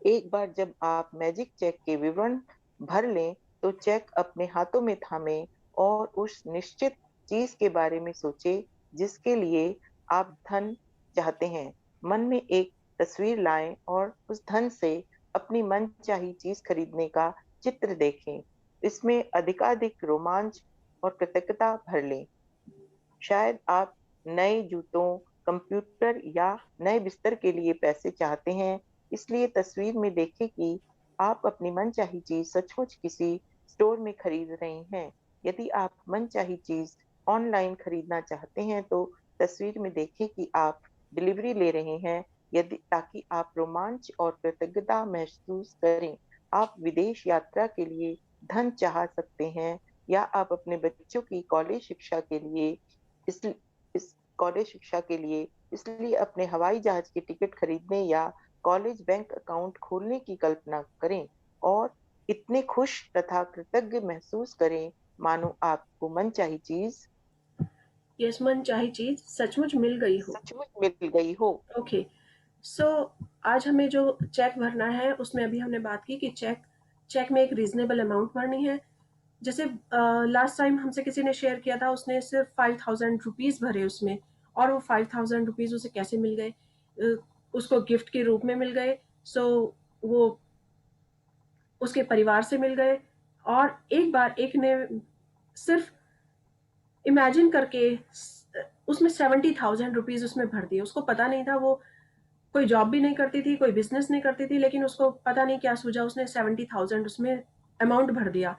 एक बार जब आप मैजिक चेक के विवरण भर लें तो चेक अपने हाथों में थामें और उस निश्चित चीज के बारे में सोचें जिसके लिए आप धन चाहते हैं। मन में एक तस्वीर लाएं और उस धन से अपनी मनचाही चीज खरीदने का चित्र देखें। इसमें अधिकाधिक रोमांच और कृतज्ञता भर लें। शायद आप नए जूतों, कंप्यूटर या नए बिस्तर के लिए पैसे चाहते हैं, इसलिए तस्वीर में देखें कि आप अपनी मनचाही चीज सचमुच किसी स्टोर में खरीद रहे हैं। यदि आप मनचाही चीज ऑनलाइन खरीदना चाहते हैं, तो तस्वीर में देखें कि आप डिलीवरी ले रहे हैं, यदि ताकि आप रोमांच और कृतज्ञता महसूस करें। आप विदेश यात्रा के लिए धन चाह सकते हैं या आप अपने बच्चों की कॉलेज शिक्षा के लिए इस इस कॉलेज शिक्षा के लिए इसलिए अपने हवाई जहाज की टिकट खरीदने या कॉलेज बैंक अकाउंट खोलने की कल्पना करें और इतने खुश तथा कृतज्ञ महसूस करें मानो आपको मनचाही चीज यस, मनचाही चीज़ सचमुच मिल गई हो। सचमुच मिल गई हो। ओके, सो आज हमें जो चेक भरना है उसमें अभी हमने बात की कि चेक चेक में एक रीजनेबल अमाउंट भरनी है। जैसे लास्ट टाइम हमसे किसी ने शेयर किया था, उसने सिर्फ 5000 रुपीज़ भरे उसमें, और वो 5000 रुपीज़ उसे कैसे मिल गए? उसको गिफ्ट के रूप में मिल गए। सो वो उसके परिवार से मिल गए। और एक बार एक ने सिर्फ इमेजिन करके उसमें 70,000 रुपीज़ उसमें भर दिए। उसको पता नहीं था, वो कोई जॉब भी नहीं करती थी, कोई बिजनेस नहीं करती थी, लेकिन उसको पता नहीं क्या सूझा, उसने 70,000 उसमें अमाउंट भर दिया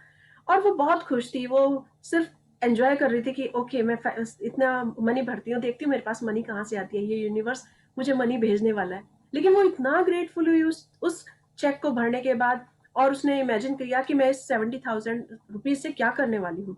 और वो बहुत खुश थी। वो सिर्फ एंजॉय कर रही थी कि ओके, मैं इतना मनी भरती हूँ, देखती हूँ मेरे पास मनी कहाँ से आती है, ये यूनिवर्स मुझे मनी भेजने वाला है। लेकिन वो इतना ग्रेटफुल हुई उस चेक को भरने के बाद, और उसने इमेजिन किया कि मैं इस 70,000 रुपीज़ से क्या करने वाली हूँ।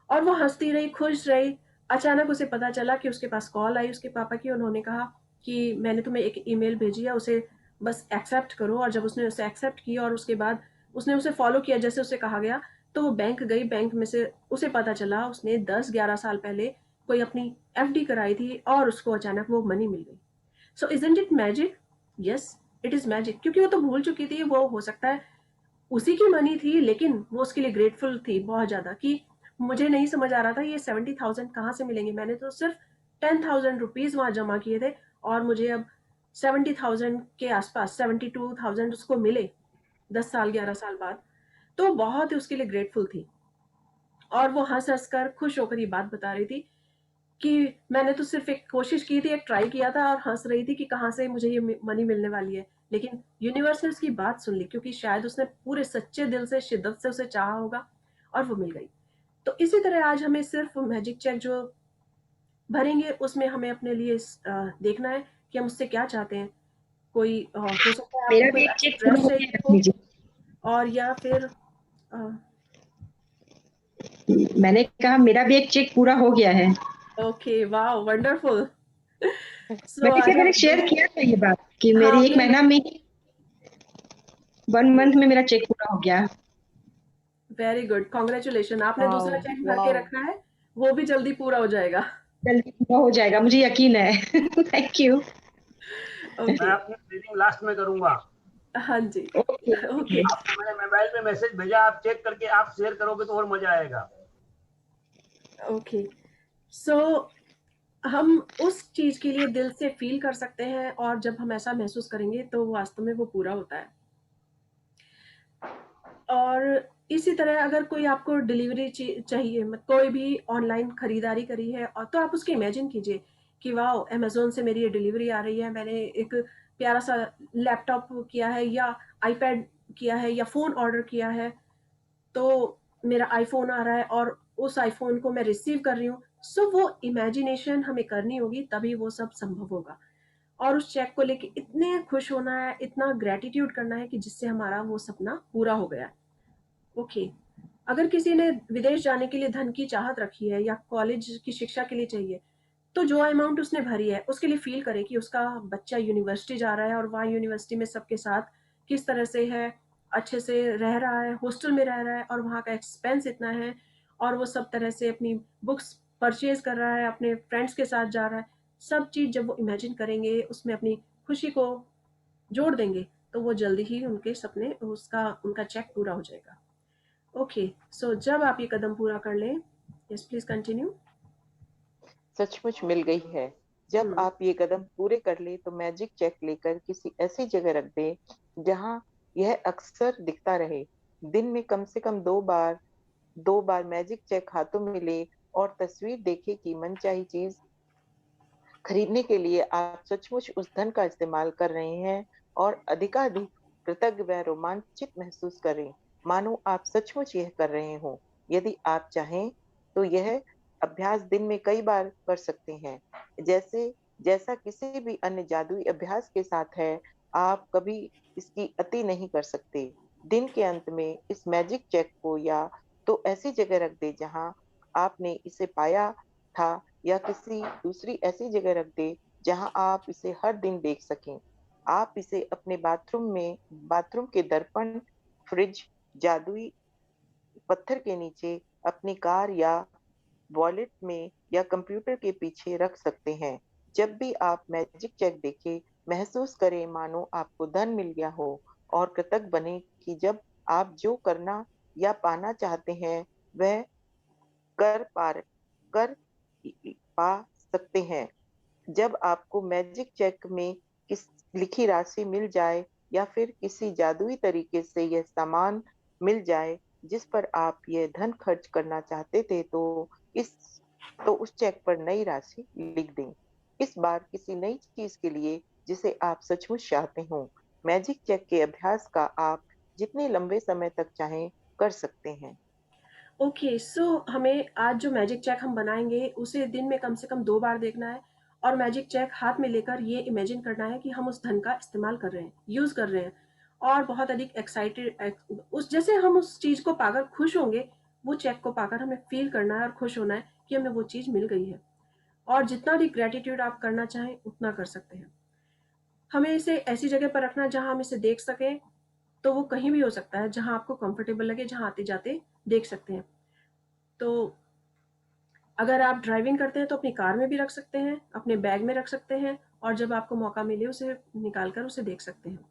और वो हंसती रही, खुश रही। अचानक उसे पता चला कि उसके पास कॉल आई उसके पापा की। उन्होंने कहा कि मैंने तुम्हें एक ईमेल भेजी है, उसे बस एक्सेप्ट करो। और जब उसने उसे एक्सेप्ट किया और उसके बाद उसने उसे फॉलो किया जैसे उसे कहा गया, तो वो बैंक गई। बैंक में से उसे पता चला उसने 10-11 साल पहले कोई अपनी एफडी कराई थी और उसको अचानक वो मनी मिल गई। सो isn't it magic? Yes, it is magic, क्योंकि वो तो भूल चुकी थी। वो हो सकता है उसी की मनी थी, लेकिन वो उसके लिए ग्रेटफुल थी बहुत ज़्यादा कि मुझे नहीं समझ आ रहा था ये 70,000 कहाँ से मिलेंगे। मैंने तो सिर्फ 10,000 रुपीज़ वहाँ जमा किए थे और मुझे अब 70,000 के आसपास 72,000 उसको मिले 10 साल 11 साल बाद। तो बहुत ही उसके लिए ग्रेटफुल थी। और वो हंस हंस कर खुश होकर ये बात बता रही थी कि मैंने तो सिर्फ एक कोशिश की थी, एक ट्राई किया था, और हंस रही थी कि कहाँ से मुझे ये मनी मिलने वाली है। लेकिन यूनिवर्स ने उसकी बात सुन ली, क्योंकि शायद उसने पूरे सच्चे दिल से, शिद्दत से उसे चाहा होगा और वो मिल गई। तो इसी तरह आज हमें सिर्फ मैजिक चेक जो भरेंगे उसमें हमें अपने लिए देखना है कि हम उससे क्या चाहते हैं। कोई हो सकता है आपको मेरा कोई भी एक अच्छी चेक पूरा ड्रेस हो चाहिए गया हो, है। और या फिर मैंने कहा मेरा भी एक चेक पूरा हो गया है। ओके, वाह, वंडरफुल। सो मैंने क्या आज मैंने हम शेयर किया था ये बात कि हाँ, मेरी एक आपने महीना में ही 1 मंथ में मेरा चेक पूरा हो गया। Very good, congratulation. आपने दूसरा वाओ चेक भर के वाओ रखा है, वो भी जल्दी पूरा हो जाएगा। जल्दी पूरा हो जाएगा, मुझे यकीन है। Thank you. मैं ओके। अपनी रीडिंग लास्ट में करूंगा। हाँ जी। Okay okay. आपको मैंने मोबाइल पे मैसेज भेजा, आप चेक करके आप शेयर करोगे तो और मजा आएगा। ओके। सो हम उस चीज के लिए दिल से फील कर सकते हैं, और जब हम ऐसा महसूस करेंगे तो वास्तव में वो पूरा होता है। और इसी तरह अगर कोई आपको डिलीवरी चाहिए, कोई भी ऑनलाइन खरीदारी करी है, और तो आप उसकी इमेजिन कीजिए कि वाह, अमेजोन से मेरी ये डिलीवरी आ रही है, मैंने एक प्यारा सा लैपटॉप किया है या आईपैड किया है या फ़ोन ऑर्डर किया है, तो मेरा आईफ़ोन आ रहा है और उस आईफ़ोन को मैं रिसीव कर रही हूँ। सो वो इमेजिनेशन हमें करनी होगी, तभी वो सब संभव होगा। और उस चेक को लेके इतने खुश होना है, इतना ग्रैटिट्यूड करना है कि जिससे हमारा वो सपना पूरा हो गया है। ओके। अगर किसी ने विदेश जाने के लिए धन की चाहत रखी है या कॉलेज की शिक्षा के लिए चाहिए, तो जो अमाउंट उसने भरी है उसके लिए फील करे कि उसका बच्चा यूनिवर्सिटी जा रहा है और वहाँ यूनिवर्सिटी में सबके साथ किस तरह से है, अच्छे से रह रहा है, हॉस्टल में रह रहा है और वहाँ का एक्सपेंस इतना है, और वो सब तरह से अपनी बुक्स परचेज कर रहा है, अपने फ्रेंड्स के साथ जा रहा है। सब चीज़ जब वो इमेजिन करेंगे, उसमें अपनी खुशी को जोड़ देंगे, तो वो जल्दी ही उनके सपने, उसका उनका चेक पूरा हो जाएगा। ओके। सो जब आप ये कदम पूरा कर लें, यस प्लीज कंटिन्यू। सचमुच मिल गई है। जब हम्म। आप ये कदम पूरे कर ले तो मैजिक चेक लेकर किसी ऐसी जगह रख दे जहां यह अक्सर दिखता रहे। दिन में कम से कम 2 बार मैजिक चेक हाथों में ले और तस्वीर देखे कि मनचाही चीज खरीदने के लिए आप सचमुच उस धन का इस्तेमाल कर रहे हैं और अधिकाधिक कृतज्ञ व रोमांचित महसूस करें, मानो आप सचमुच यह कर रहे हो। यदि आप चाहें तो यह अभ्यास दिन में कई बार कर सकते हैं। जैसे जैसा किसी भी अन्य जादुई अभ्यास के साथ है, आप कभी इसकी अति नहीं कर सकते। दिन के अंत में इस मैजिक चेक को या तो ऐसी जगह रख दे जहां आपने इसे पाया था, या किसी दूसरी ऐसी जगह रख दे जहां आप इसे हर दिन देख सकें। आप इसे अपने बाथरूम के दर्पण, फ्रिज, जादुई पत्थर के नीचे, अपनी कार या वॉलेट में या कंप्यूटर के पीछे रख सकते हैं। जब भी आप मैजिक चेक देखें, महसूस करें मानो आपको धन मिल गया हो और कृतज्ञ बने कि जब आप जो करना या पाना चाहते हैं वह कर पा कर पा सकते हैं। जब आपको मैजिक चेक में किस लिखी राशि मिल जाए या फिर किसी जादुई तरीके से यह सामान मिल जाए जिस पर आप यह धन खर्च करना चाहते थे, इस उस चेक पर नई राशि लिख दें। इस बार किसी नई चीज के लिए जिसे आप सचमुच चाहते हो। मैजिक चेक के अभ्यास का आप जितने लंबे समय तक चाहें कर सकते हैं। ओके। सो हमें आज जो मैजिक चेक हम बनाएंगे उसे दिन में कम से कम 2 बार देखना है, और मैजिक चेक हाथ में लेकर ये इमेजिन करना है कि हम उस धन का इस्तेमाल कर रहे हैं, यूज कर रहे हैं, और बहुत अधिक एक्साइटेड, उस जैसे हम उस चीज को पाकर खुश होंगे, वो चेक को पाकर हमें फील करना है और खुश होना है कि हमें वो चीज मिल गई है। और जितना भी ग्रेटिट्यूड आप करना चाहें उतना कर सकते हैं। हमें इसे ऐसी जगह पर रखना है जहां हम इसे देख सकें, तो वो कहीं भी हो सकता है जहां आपको कंफर्टेबल लगे, जहां आते जाते देख सकते हैं। तो अगर आप ड्राइविंग करते हैं तो अपनी कार में भी रख सकते हैं, अपने बैग में रख सकते हैं, और जब आपको मौका मिले उसे निकाल कर उसे देख सकते हैं।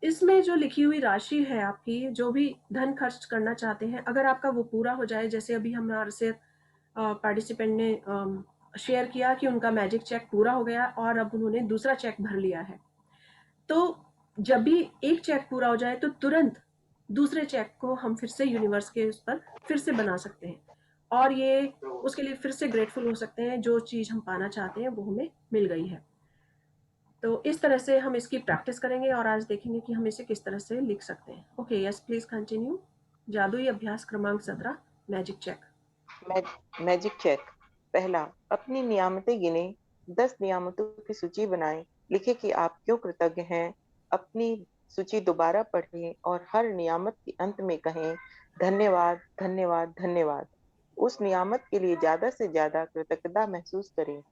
इसमें जो लिखी हुई राशि है आपकी, जो भी धन खर्च करना चाहते हैं, अगर आपका वो पूरा हो जाए, जैसे अभी हमारे से पार्टिसिपेंट ने शेयर किया कि उनका मैजिक चेक पूरा हो गया और अब उन्होंने दूसरा चेक भर लिया है, तो जब भी एक चेक पूरा हो जाए तो तुरंत दूसरे चेक को हम फिर से यूनिवर्स के उस पर फिर से बना सकते हैं, और ये उसके लिए फिर से ग्रेटफुल हो सकते हैं, जो चीज़ हम पाना चाहते हैं वो हमें मिल गई है। तो इस तरह से हम इसकी प्रैक्टिस करेंगे और आज देखेंगे कि हम इसे किस तरह से लिख सकते हैं। Okay, yes please continue. जादुई अभ्यास क्रमांक 17, मैजिक चेक। Magic check. पहला, अपनी नियामतें गिने। 10 नियामतों की सूची बनाएं। लिखें कि आप क्यों कृतज्ञ हैं। अपनी सूची दोबारा पढ़ें और हर नियामत के अंत में कहें, धन्यवाद, धन्यवाद, धन्यवाद। उस नियामत के लिए ज्यादा से ज्यादा कृतज्ञता महसूस करें।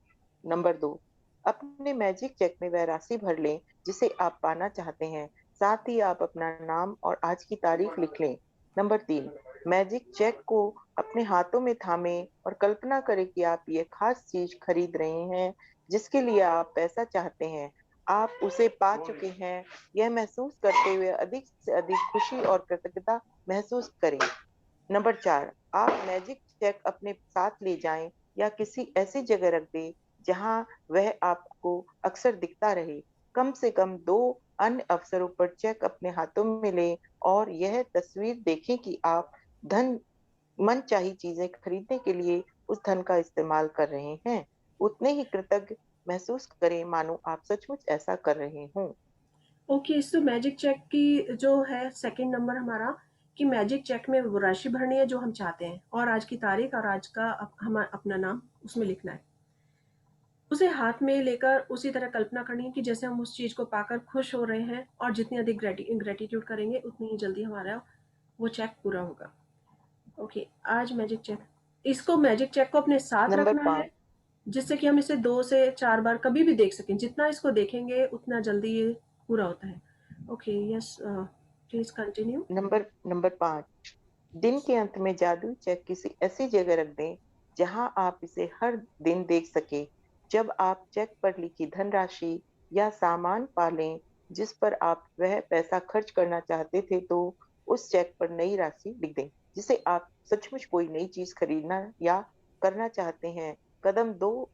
नंबर 2, अपने मैजिक चेक में वह राशि भर लें जिसे आप पाना चाहते हैं। साथ ही आप अपना नाम और आज की तारीख लिख लें। नंबर 3, मैजिक चेक को अपने हाथों में थामें और कल्पना करें कि आप ये खास चीज खरीद रहे हैं जिसके लिए आप पैसा चाहते हैं। आप उसे पा चुके हैं। यह महसूस करते हुए अधिक से अधिक खुशी और कृतज्ञता महसूस करें। नंबर 4, आप मैजिक चेक अपने साथ ले जाएं या किसी ऐसी जगह रख दें जहां वह आपको अक्सर दिखता रहे। कम से कम 2 अन्य अवसरों पर चेक अपने हाथों में लें और यह तस्वीर देखें कि आप धन मनचाही चीजें खरीदने के लिए उस धन का इस्तेमाल कर रहे हैं। उतने ही कृतज्ञ महसूस करें मानो आप सचमुच ऐसा कर रहे हों। ओके, सो मैजिक चेक की जो है सेकंड नंबर हमारा, कि मैजिक चेक में वो राशि भरनी है जो हम चाहते हैं और आज की तारीख और आज का हम अपना नाम उसमें लिखना है। उसे हाथ में लेकर उसी तरह कल्पना करनी है कि जैसे हम उस चीज़ को पाकर खुश हो रहे हैं, और जितनी अधिक ग्रेटिट्यूड करेंगे उतनी ही जल्दी हमारा वो चेक पूरा होगा। ओके, आज मैजिक चेक, इसको मैजिक चेक को अपने साथ नंबर रखना है 5, जिससे कि हम इसे 2 से 4 बार कभी भी देख सकें। जितना इसको देखेंगे उतना जल्दी ये पूरा होता है। Okay, yes, please continue. Number 5, दिन के अंत में जादुई चेक किसी ऐसी जगह रख दें जहां आप इसे हर दिन देख सके। जब आप चेक पर लिखी धनराशि या सामान पा लें जिस पर आप वह पैसा खर्च करना चाहते थे, तो उस चेक पर नई राशि लिख दें जिसे आप सचमुच कोई नई चीज खरीदना या करना चाहते हैं। कदम 2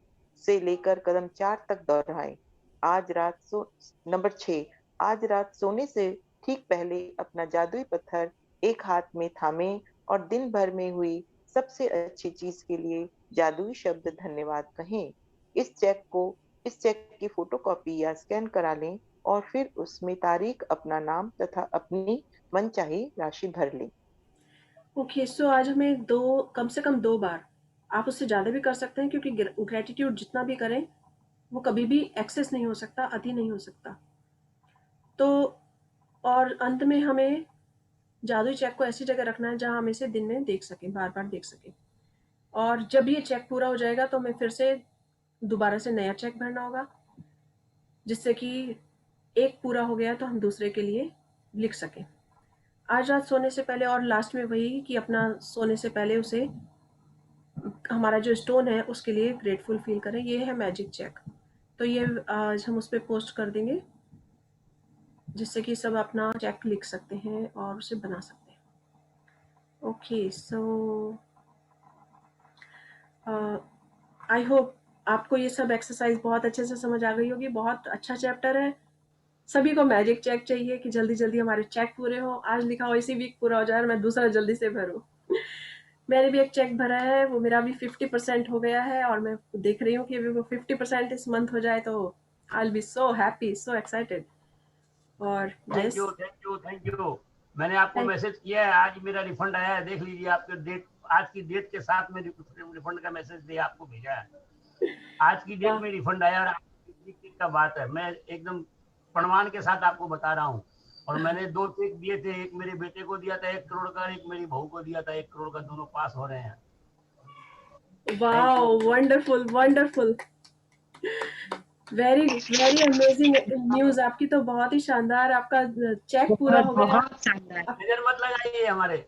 से लेकर कदम 4 तक दोहराएं। आज रात सो नंबर 6, आज रात सोने से ठीक पहले अपना जादुई पत्थर एक हाथ में थामें और दिन भर में हुई सबसे अच्छी चीज के लिए जादुई शब्द धन्यवाद कहें। इस चेक की फोटोकॉपी या स्कैन करा लें और फिर उसमें तारीख, अपना नाम तथा अपनी मनचाही राशि भर लें। ओके, सो आज हमें 2, कम से कम 2 बार, आप उससे ज़्यादा भी कर सकते हैं क्योंकि ग्रेटिट्यूड जितना भी करें वो कभी भी एक्सेस नहीं हो सकता, अति नहीं हो सकता। तो और अंत में हमें जादुई चेक को ऐसी जगह रखना है जहाँ हम इसे दिन में देख सकें, बार-बार देख सकें। और जब ये चेक पूरा हो जाएगा तो हमें फिर से दोबारा से नया चेक भरना होगा, जिससे कि एक पूरा हो गया तो हम दूसरे के लिए लिख सकें। आज रात सोने से पहले, और लास्ट में वही कि अपना सोने से पहले उसे, हमारा जो स्टोन है उसके लिए ग्रेटफुल फील करें। ये है मैजिक चेक। तो ये आज हम उस पे पोस्ट कर देंगे जिससे कि सब अपना चेक लिख सकते हैं और उसे बना सकते हैं। ओके, सो आई होप आपको ये सब एक्सरसाइज बहुत अच्छे से समझ आ गई होगी। बहुत अच्छा चैप्टर है। सभी को मैजिक चेक चाहिए कि जल्दी जल्दी हमारे चेक पूरे हो। आज लिखा हो इसी वीक पूरा हो जाए और मैं दूसरा जल्दी से भरूं। मैंने भी एक चेक भरा है, वो मेरा भी 50% हो गया है और मैं देख रही हूँ कि अभी वो 50% इस मंथ हो जाए तो I will be so happy, so excited. और thank yes, you, thank you, thank you. मैंने आपको थैंक मैसेज किया है, आज मेरा रिफंड आया है, देख लीजिए। आपके डेट, आज की डेट के साथ में रिफंड का मैसेज दिया, आपको भेजा है। आज की डेट वाह, में रिफंड आया और आज की का बात है। मैं एकदम प्रमाण के साथ आपको बता रहा हूँ। और मैंने 2 चेक दिए थे, एक मेरे बेटे को दिया था 1 करोड़ का, एक मेरी बहू को दिया था 1 करोड़ का। दोनों पास हो रहे हैं। Thank wow, you. Wonderful, wonderful, very very amazing news. आपकी तो बहुत ही शानदार, आपका चेक पूरा बहुत हो गया। बहुत शानदार। अब नजर मत लगाइए हमारे।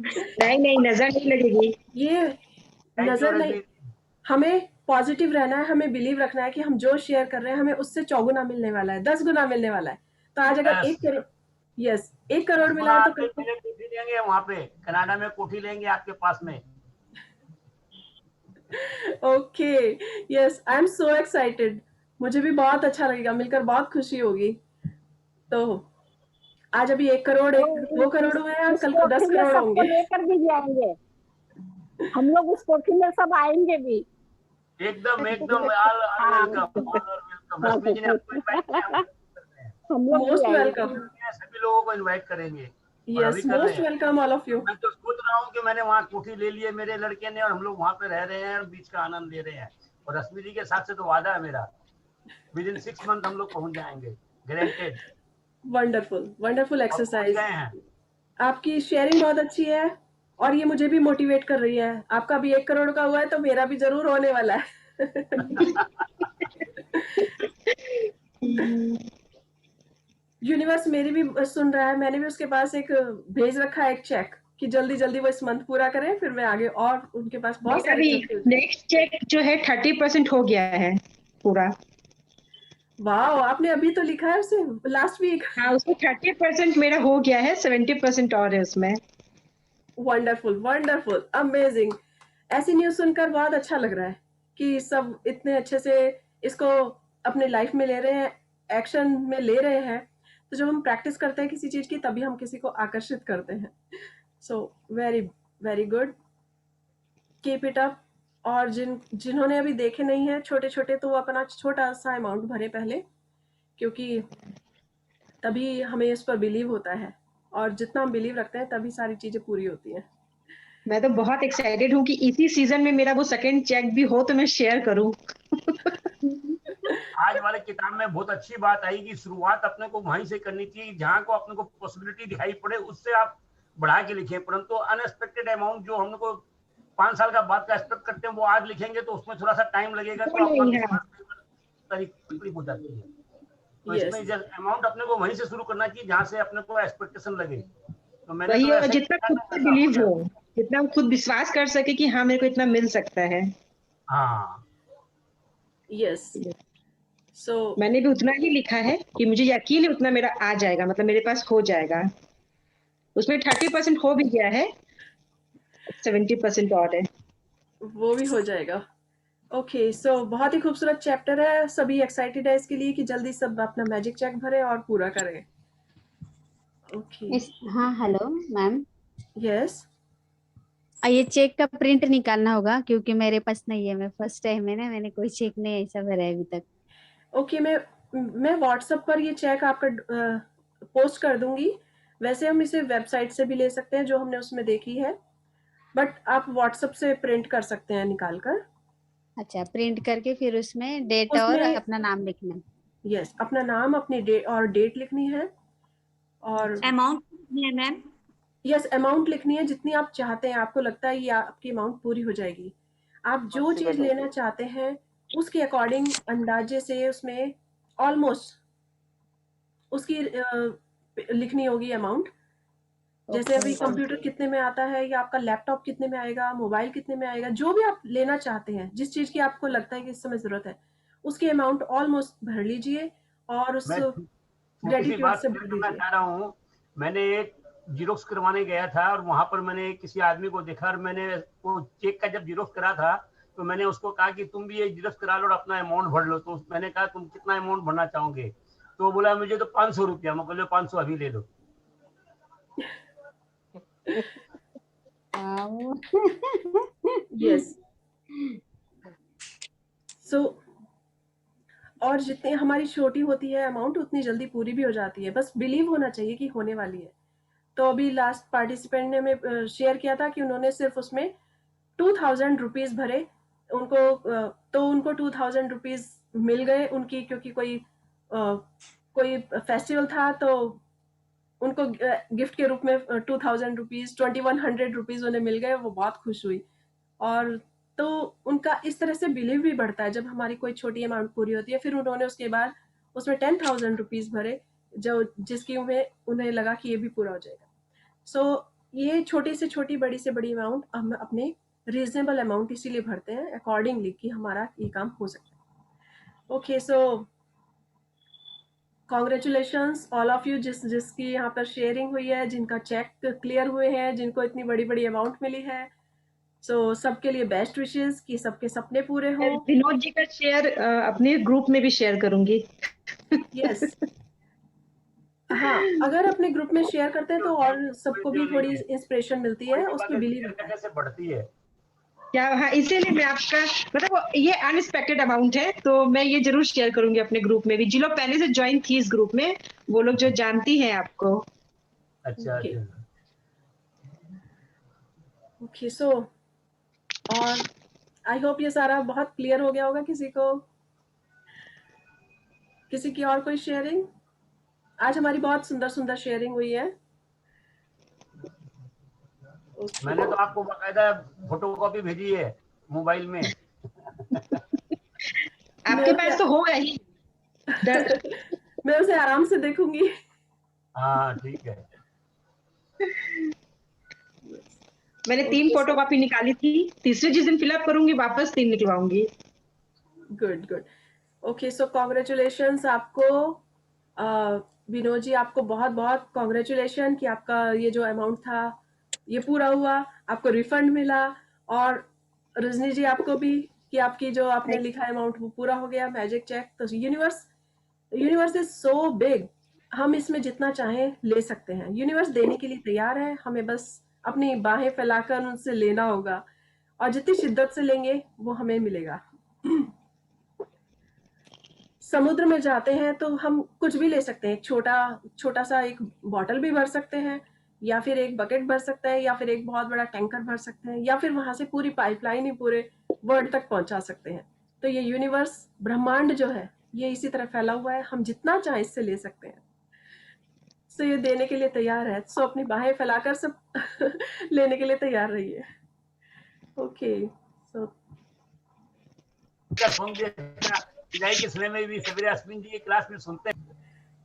नहीं नहीं, नजर नहीं लगेगी। ये थैंक यू नज़र नहीं, रजनी। हमें पॉजिटिव रहना है, हमें बिलीव रखना है कि हम जो शेयर कर रहे हैं हमें उससे 4 गुना मिलने वाला है, 10 गुना मिलने वाला है। तो आज अगर यस, 1 करोड़, यस, 1 करोड़ 10 मिला गुना है तो आपके कल को, मेरे कोठी लेंगे वहां पे, कनाडा में कोठी लेंगे आपके पास में। Okay, yes, I am so excited. मुझे भी बहुत अच्छा लगेगा, मिलकर बहुत खुशी होगी। तो आज अभी 1 करोड़, तो 2 करोड़ हुए हैं और इस कल को 10 कोठी में करोड़ सबको होंगे। लेकर भी जाएंगे। हम लोग उस कोठी में सब आएंगे भी। एकदम एकदम, ऑल ऑल हाँ वेलकम, ऑल वेलकम। हाँ, रश्मि जी ने आपको इनवाइट किया, हम करते हैं। हम लोग भी मोस्ट आएंगे। वेलकम, सभी लोगों को इनवाइट करेंगे और अभी यस, कर रहे मोस्ट हैं। Welcome all of you. मैं तो सोच रहा हूँ कि मैंने वहाँ कोठी ले ली है मेरे लड़के ने, और हम लोग वहाँ पे रह रहे हैं और बीच का आनंद ले रहे हैं। और रश्मि जी के साथ से तो वादा है मेरा, विद इन 6 मंथ हम लोग पहुंच जाएंगे, गारंटेड। वंडरफुल, वंडरफुल और पहुंच एक्सरसाइज। गए हैं। आपकी शेयरिंग बहुत अच्छी है और ये मुझे भी मोटिवेट कर रही है। आपका भी 1 करोड़ का हुआ है तो मेरा भी जरूर होने वाला है। यूनिवर्स मेरी भी सुन रहा है। मैंने भी उसके पास एक भेज रखा है, एक चेक। कि जल्दी-जल्दी वो इस मंथ पूरा करें, फिर मैं आगे और उनके पास बहुत मेरा सारे भी चलते हुए। नेक्स्ट चेक जो है 30% हो गया है पूरा। वाओ! आपने अभी तो लिखा है उसे लास्ट वीक। हाँ, उसमें 30% मेरा हो गया है, 70% और है उसमें। Wonderful, wonderful, amazing. ऐसी न्यूज़ सुनकर बहुत अच्छा लग रहा है कि सब इतने अच्छे से इसको अपने लाइफ में ले रहे हैं, एक्शन में ले रहे हैं। तो जब हम प्रैक्टिस करते हैं किसी चीज़ की तभी हम किसी को आकर्षित करते हैं। So very, very good. Keep it up. और जिन्होंने अभी देखे नहीं हैं छोटे-छोटे, तो वो अपना छोटा-सा अमाउंट भरें पहले, क्योंकि तभी हमें इस पर बिलीव होता है और जितना हम बिलीव रखते हैं तभी सारी चीज़ें पूरी होती हैं। मैं तो बहुत एक्साइटेड हूँ कि इसी सीजन में मेरा वो सेकंड चेक भी हो तो मैं शेयर करूँ। आज वाले किताब में बहुत अच्छी बात आई कि शुरुआत अपने को वहीं से करनी चाहिए, जहां को अपने को पॉसिबिलिटी दिखाई पड़े उससे आप बढ़ा के लिखें, परंतु अनएक्सपेक्टेड अमाउंट जो हम लोग को 5 साल का बाद का एक्सपेक्ट करते हैं वो आज लिखेंगे तो उसमें थोड़ा सा टाइम लगेगा, तो वो आपका नहीं है। विश्वास तकलीफ हो जाती है। तो यस, इसमें जब अमाउंट अपने को वहीं से शुरू करना चाहिए जहां से अपने को एक्सपेक्टेशन लगे। तो मैंने वही, तो और ऐसा ही जितना किया खुद था, पे ऐसा हो बिलीव गया। हो, जितना हम खुद विश्वास कर सके कि हाँ मेरे को इतना मिल सकता है। हाँ, यस। सो मैंने भी उतना ही लिखा है कि मुझे यकीन है उतना मेरा आ जाएगा, मतलब मेरे पास हो जाएगा। उसमें 30% हो भी गया है, 70% और है। वो भी हो जाएगा। ओके, सो बहुत ही खूबसूरत चैप्टर है। सभी एक्साइटेड है इसके लिए कि जल्दी सब अपना मैजिक चेक भरें और पूरा करें। ओके, हाँ हेलो मैम। यस। ये चेक का प्रिंट निकालना होगा क्योंकि मेरे पास नहीं है, मैं फर्स्ट टाइम है ना, मैंने कोई चेक नहीं ऐसा भरा है अभी तक। ओके, मैं व्हाट्सएप पर ये चेक आपका पोस्ट कर दूंगी। वैसे हम इसे वेबसाइट से भी ले सकते हैं जो हमने उसमें देखी है, बट आप व्हाट्सएप से प्रिंट कर सकते हैं निकाल कर। अच्छा, प्रिंट करके फिर उसमें डेट और उसमें अपना नाम लिखना। यस, अपना नाम, अपनी डेट लिखनी है और अमाउंट है मैम। यस, अमाउंट लिखनी है जितनी आप चाहते हैं। आपको लगता है ये आपकी अमाउंट पूरी हो जाएगी। आप जो पॉसिबल चीज़ हो लेना चाहते हैं उसके अकॉर्डिंग अंदाजे से उसमें ऑलमोस्ट उसकी लिखनी होगी अमाउंट। जैसे अभी ओके। कंप्यूटर कितने में आता है या आपका लैपटॉप कितने में आएगा, मोबाइल कितने में आएगा, जो भी आप लेना चाहते हैं, जिस चीज़ की आपको लगता है कि इस समय ज़रूरत है, उसकी अमाउंट ऑलमोस्ट भर लीजिए और उस मैं छोटी सी ग्रेटिट्यूड बात से शेयर भर करना दीजिए। चाह रहा हूँ। मैंने एक जीरोक्स करवाने गया था और वहां पर मैंने किसी आदमी को देखा और मैंने वो चेक का जब जीरोक्स करा था तो मैंने उसको कहा कि तुम भी ये जीरोक्स करा लो और अपना अमाउंट भर लो। तो मैंने कहा तुम कितना अमाउंट भरना चाहोगे? तो वो बोला मुझे तो 500 रुपया। मैं बोले 500 अभी ले लो। यस। सो और जितनी हमारी छोटी होती है अमाउंट उतनी जल्दी पूरी भी हो जाती है। बस बिलीव होना चाहिए कि होने वाली है। तो अभी लास्ट पार्टिसिपेंट ने हमें शेयर किया था कि उन्होंने सिर्फ उसमें 2000 रुपीज भरे। उनको तो उनको 2000 रुपीज मिल गए उनकी, क्योंकि कोई फेस्टिवल था तो उनको गिफ्ट के रूप में 2000 रुपीज 2100 रुपीज उन्हें मिल गए। वो बहुत खुश हुई और तो उनका इस तरह से बिलीव भी बढ़ता है जब हमारी कोई छोटी अमाउंट पूरी होती है। फिर उन्होंने उसके बाद उसमें 10,000 रुपीज भरे जो जिसकी उन्हें लगा कि ये भी पूरा हो जाएगा। सो ये छोटी से छोटी, बड़ी से बड़ी अमाउंट हम अपने रीजनेबल अमाउंट इसीलिए भरते हैं अकॉर्डिंगली कि हमारा ये काम हो सकता है। Okay, so congratulations all of you जिसकी यहाँ पर शेयरिंग हुई है, जिनका चेक क्लियर हुए हैं, जिनको इतनी बड़ी बड़ी अमाउंट मिली है। सो सबके लिए बेस्ट विशेस कि सबके सपने पूरे मैं हों। विनोद जी का शेयर अपने ग्रुप में भी शेयर करूंगी। यस, हाँ, अगर अपने ग्रुप में शेयर करते हैं तो और सबको भी थोड़ी इंस्पिरेशन मिलती कोई है, भी उस पर बातें बिलीव शेयर होता है। करने से बढ़ती है। क्या, हाँ, इसीलिए मैं आपका, मतलब ये अनएक्सपेक्टेड अमाउंट है तो मैं ये जरूर शेयर करूंगी अपने ग्रुप में भी। जो लोग पहले से ज्वाइन थी इस ग्रुप में, वो लोग जो जानती हैं आपको। अच्छा ओके, अच्छा। ओके। सो और आई होप ये सारा बहुत क्लियर हो गया होगा। किसी की और कोई शेयरिंग? आज हमारी बहुत सुंदर सुंदर शेयरिंग हुई है। ओके, मैंने तो आपको बाकायदा फोटो कॉपी भेजी है मोबाइल में। मैं आपके उसे पास तो होगा ही। मैं उसे आराम से देखूंगी। हाँ ठीक है। मैंने 3 Okay, फोटो कॉपी निकाली थी, तीसरे जिस दिन फिलअप करूंगी वापस 3 निकलवाऊंगी। Good good. Okay, so congratulations आपको, विनोद जी, आपको बहुत बहुत कॉन्ग्रेचुलेशन कि आपका ये जो अमाउंट था ये पूरा हुआ, आपको रिफंड मिला, और रजनी जी आपको भी कि आपकी जो आपने लिखा अमाउंट वो पूरा हो गया, मैजिक चेक। तो यूनिवर्स इज सो बिग, हम इसमें जितना चाहें ले सकते हैं। यूनिवर्स देने के लिए तैयार है, हमें बस अपनी बाहें फैलाकर उनसे लेना होगा, और जितनी शिद्दत से लेंगे वो हमें मिलेगा। समुद्र में जाते हैं तो हम कुछ भी ले सकते हैं, एक छोटा सा एक बॉटल भी भर सकते हैं, या फिर एक बकेट भर सकते हैं, या फिर एक बहुत बड़ा टैंकर भर सकते हैं, या फिर वहां से पूरी पाइपलाइन ही पूरे वर्ल्ड तक पहुंचा सकते हैं। तो ये यूनिवर्स, ब्रह्मांड जो है, ये इसी तरह फैला हुआ है, हम जितना चाहे इससे ले सकते हैं। सो ये देने के लिए तैयार है, सो अपनी बाहें फैलाकर सब लेने के लिए तैयार रहिए। ओके, सो विदाई के समय में भी सवेरे अश्विन जी की क्लास में सुनते हैं।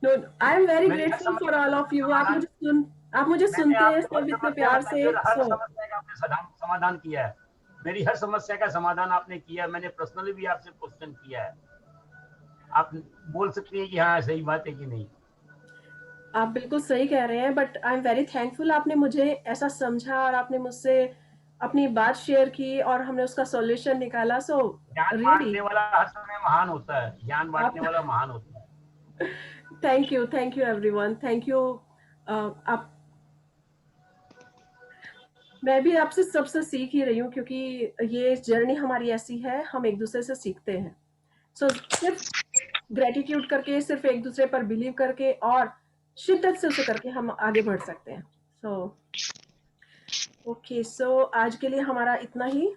नो, आई एम वेरी मेरी हर ग्रेटफुल फॉर समस्या ऑल का ऑफ यू। आप मुझे मैंने सुनते हैं आपको सब इतने प्यार से। हर सो समस्या का आपने समाधान किया है। मेरी हर समस्या का समाधान आपने किया है। मैंने पर्सनली भी आपसे क्वेश्चन किया है। आप बोल सकती हैं कि हाँ सही बात है कि नहीं। आप बिल्कुल सही कह रहे हैं, but I am very thankful, आपने मुझे ऐसा समझा और आपने मुझसे अपनी बात शेयर की और हमने उसका सॉल्यूशन निकाला। सो ज्ञान रियली बांटने वाला हर समय महान होता है। ज्ञान आप बांटने वाला महान होता है। Thank you everyone, thank you. आप, मैं भी आपसे सबसे सीख ही रही हूँ, क्योंकि ये जर्नी हमारी ऐसी है, हम एक दूसरे से सीखते हैं। सो सिर्फ ग्रेटिट्यूड करके, सिर्फ एक दूसरे पर बिलीव करके और शिद्दत से उसे करके हम आगे बढ़ सकते हैं। सो ओके, सो आज के लिए हमारा इतना ही।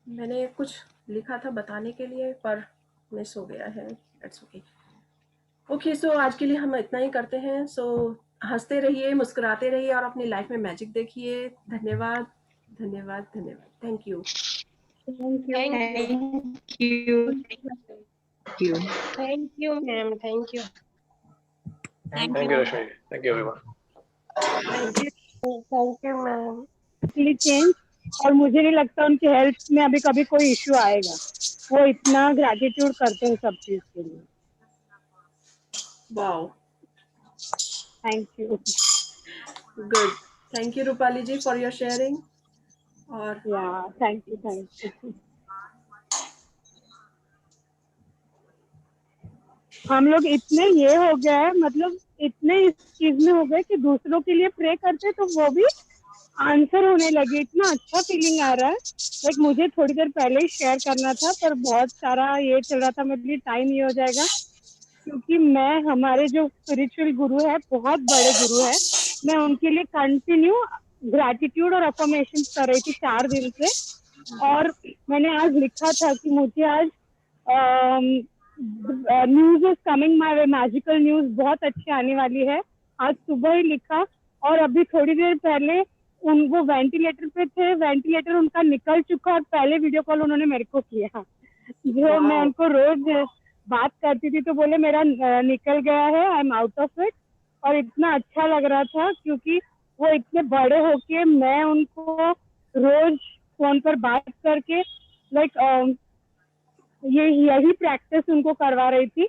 मैंने कुछ लिखा था बताने के लिए पर मिस हो गया है। It's okay. ओके, सो आज के लिए हम इतना ही करते हैं। सो हंसते रहिए, मुस्कुराते रहिए और अपनी लाइफ में मैजिक देखिए। धन्यवाद, धन्यवाद, धन्यवाद। Thank you. Thank you. Thank you. Thank you ma'am, thank you. Thank Thank you, Rashmi. Thank you, everyone. Thank you ma'am. Change, और मुझे नहीं लगता उनकी हेल्थ में अभी कभी कोई इश्यू आएगा। वो इतना ग्रैटिट्यूड करते हैं सब चीज के लिए। Wow, thank you. Good. Thank you Rupali ji for your sharing. और या थैंक यू। हम लोग इतने ये हो गए हैं, मतलब इतने इस चीज में हो गए कि दूसरों के लिए प्रे करते तो वो भी आंसर होने लगे। इतना अच्छा फीलिंग आ रहा है। लाइक मुझे थोड़ी देर पहले ही शेयर करना था, पर बहुत सारा ये चल रहा था, मेरे लिए टाइम ये हो जाएगा, क्योंकि मैं, हमारे जो स्पिरिचुअल गुरु है, बहुत बड़े गुरु है, मैं उनके लिए कंटिन्यू ग्रैटिट्यूड और अफर्मेशन कर रही थी 4 दिन से। और मैंने आज लिखा था कि मुझे आज news is coming my way, magical news बहुत अच्छी आने वाली है। आज सुबह ही लिखा, और अभी थोड़ी देर पहले वो वेंटिलेटर पे थे, वेंटिलेटर उनका निकल चुका और पहले वीडियो कॉल उन्होंने मेरे को किया। जो मैं उनको रोज बात करती थी तो बोले मेरा निकल गया है, I am out of it. और इतना अच्छा लग रहा था, क्योंकि वो इतने बड़े होके मैं उनको रोज फोन पर बात करके लाइक यही प्रैक्टिस उनको करवा रही थी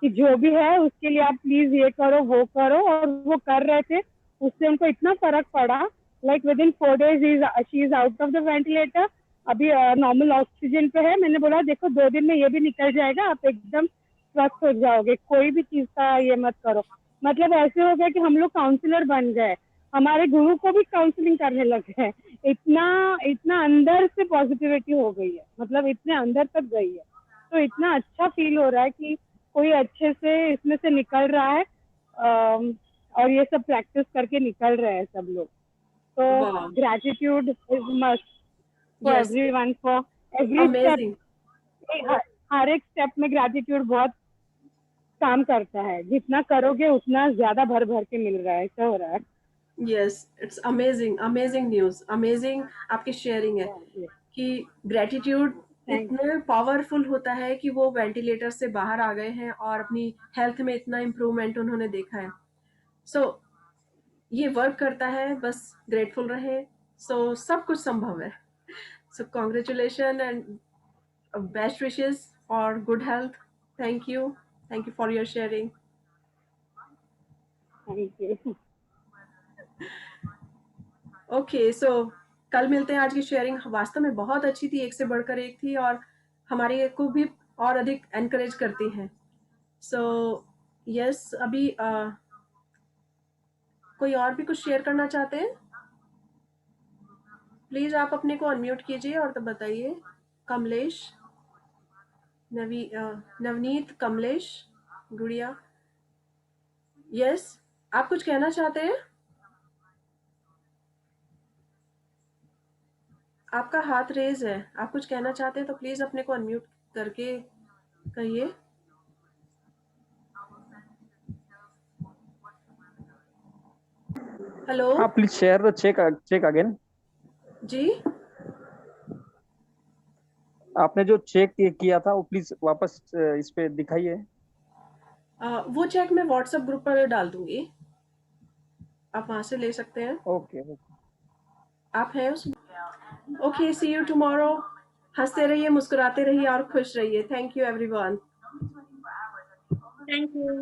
कि जो भी है उसके लिए आप प्लीज ये करो वो करो, और वो कर रहे थे। उससे उनको इतना फर्क पड़ा, like with in 4 days she is out of the ventilator. अभी नॉर्मल ऑक्सीजन पे है। मैंने बोला देखो 2 दिन में ये भी निकल जाएगा, आप एकदम स्वस्थ हो जाओगे, कोई भी चीज का ये मत करो। मतलब ऐसे हो गया कि हम लोग काउंसलर बन गए, हमारे गुरु को भी काउंसलिंग करने लग गए। इतना अंदर से पॉजिटिविटी हो गई है, मतलब इतने अंदर तक गई है। तो इतना अच्छा फील हो रहा है कि कोई अच्छे से इसमें से निकल रहा है, और ये सब प्रैक्टिस करके निकल रहे हैं सब लोग। तो gratitude is must for everyone, for every step. हर एक स्टेप में ग्रैटिट्यूड बहुत काम करता है। जितना करोगे उतना ज्यादा भर भर के मिल रहा है, ऐसा हो रहा है। Yes, it's amazing, amazing news, amazing आपकी शेयरिंग है कि ग्रेटिट्यूड इतना पावरफुल होता है कि वो वेंटिलेटर से बाहर आ गए हैं और अपनी हेल्थ में इतना इम्प्रूवमेंट उन्होंने देखा है। सो ये वर्क करता है, बस ग्रेटफुल रहें, सो सब कुछ संभव है. So congratulation and best wishes for good health. Thank you for your sharing. Thank you. Okay, so कल मिलते हैं. आज की शेयरिंग वास्तव में बहुत अच्छी थी, एक से बढ़कर एक थी और हमारे को भी और अधिक एनकरेज करती हैं. सो यस, अभी कोई और भी कुछ शेयर करना चाहते हैं? प्लीज आप अपने को अनम्यूट कीजिए और तब बताइए. कमलेश, नवनीत, कमलेश, गुड़िया. यस, आप कुछ कहना चाहते हैं? आपका हाथ रेज है. आप कुछ कहना चाहते हैं तो प्लीज अपने को अनम्यूट करके कहिए. Hello please share the check again. जी, आपने जो चेक किया था वो प्लीज वापस इस पे दिखाइए. वो चेक मैं व्हाट्सएप ग्रुप पर डाल दूंगी, आप वहां से ले सकते हैं. ओके. आप हैं उसमें? Okay, see you tomorrow. हंसते रहिए, मुस्कुराते रहिए और खुश रहिए. Thank you everyone. Thank you.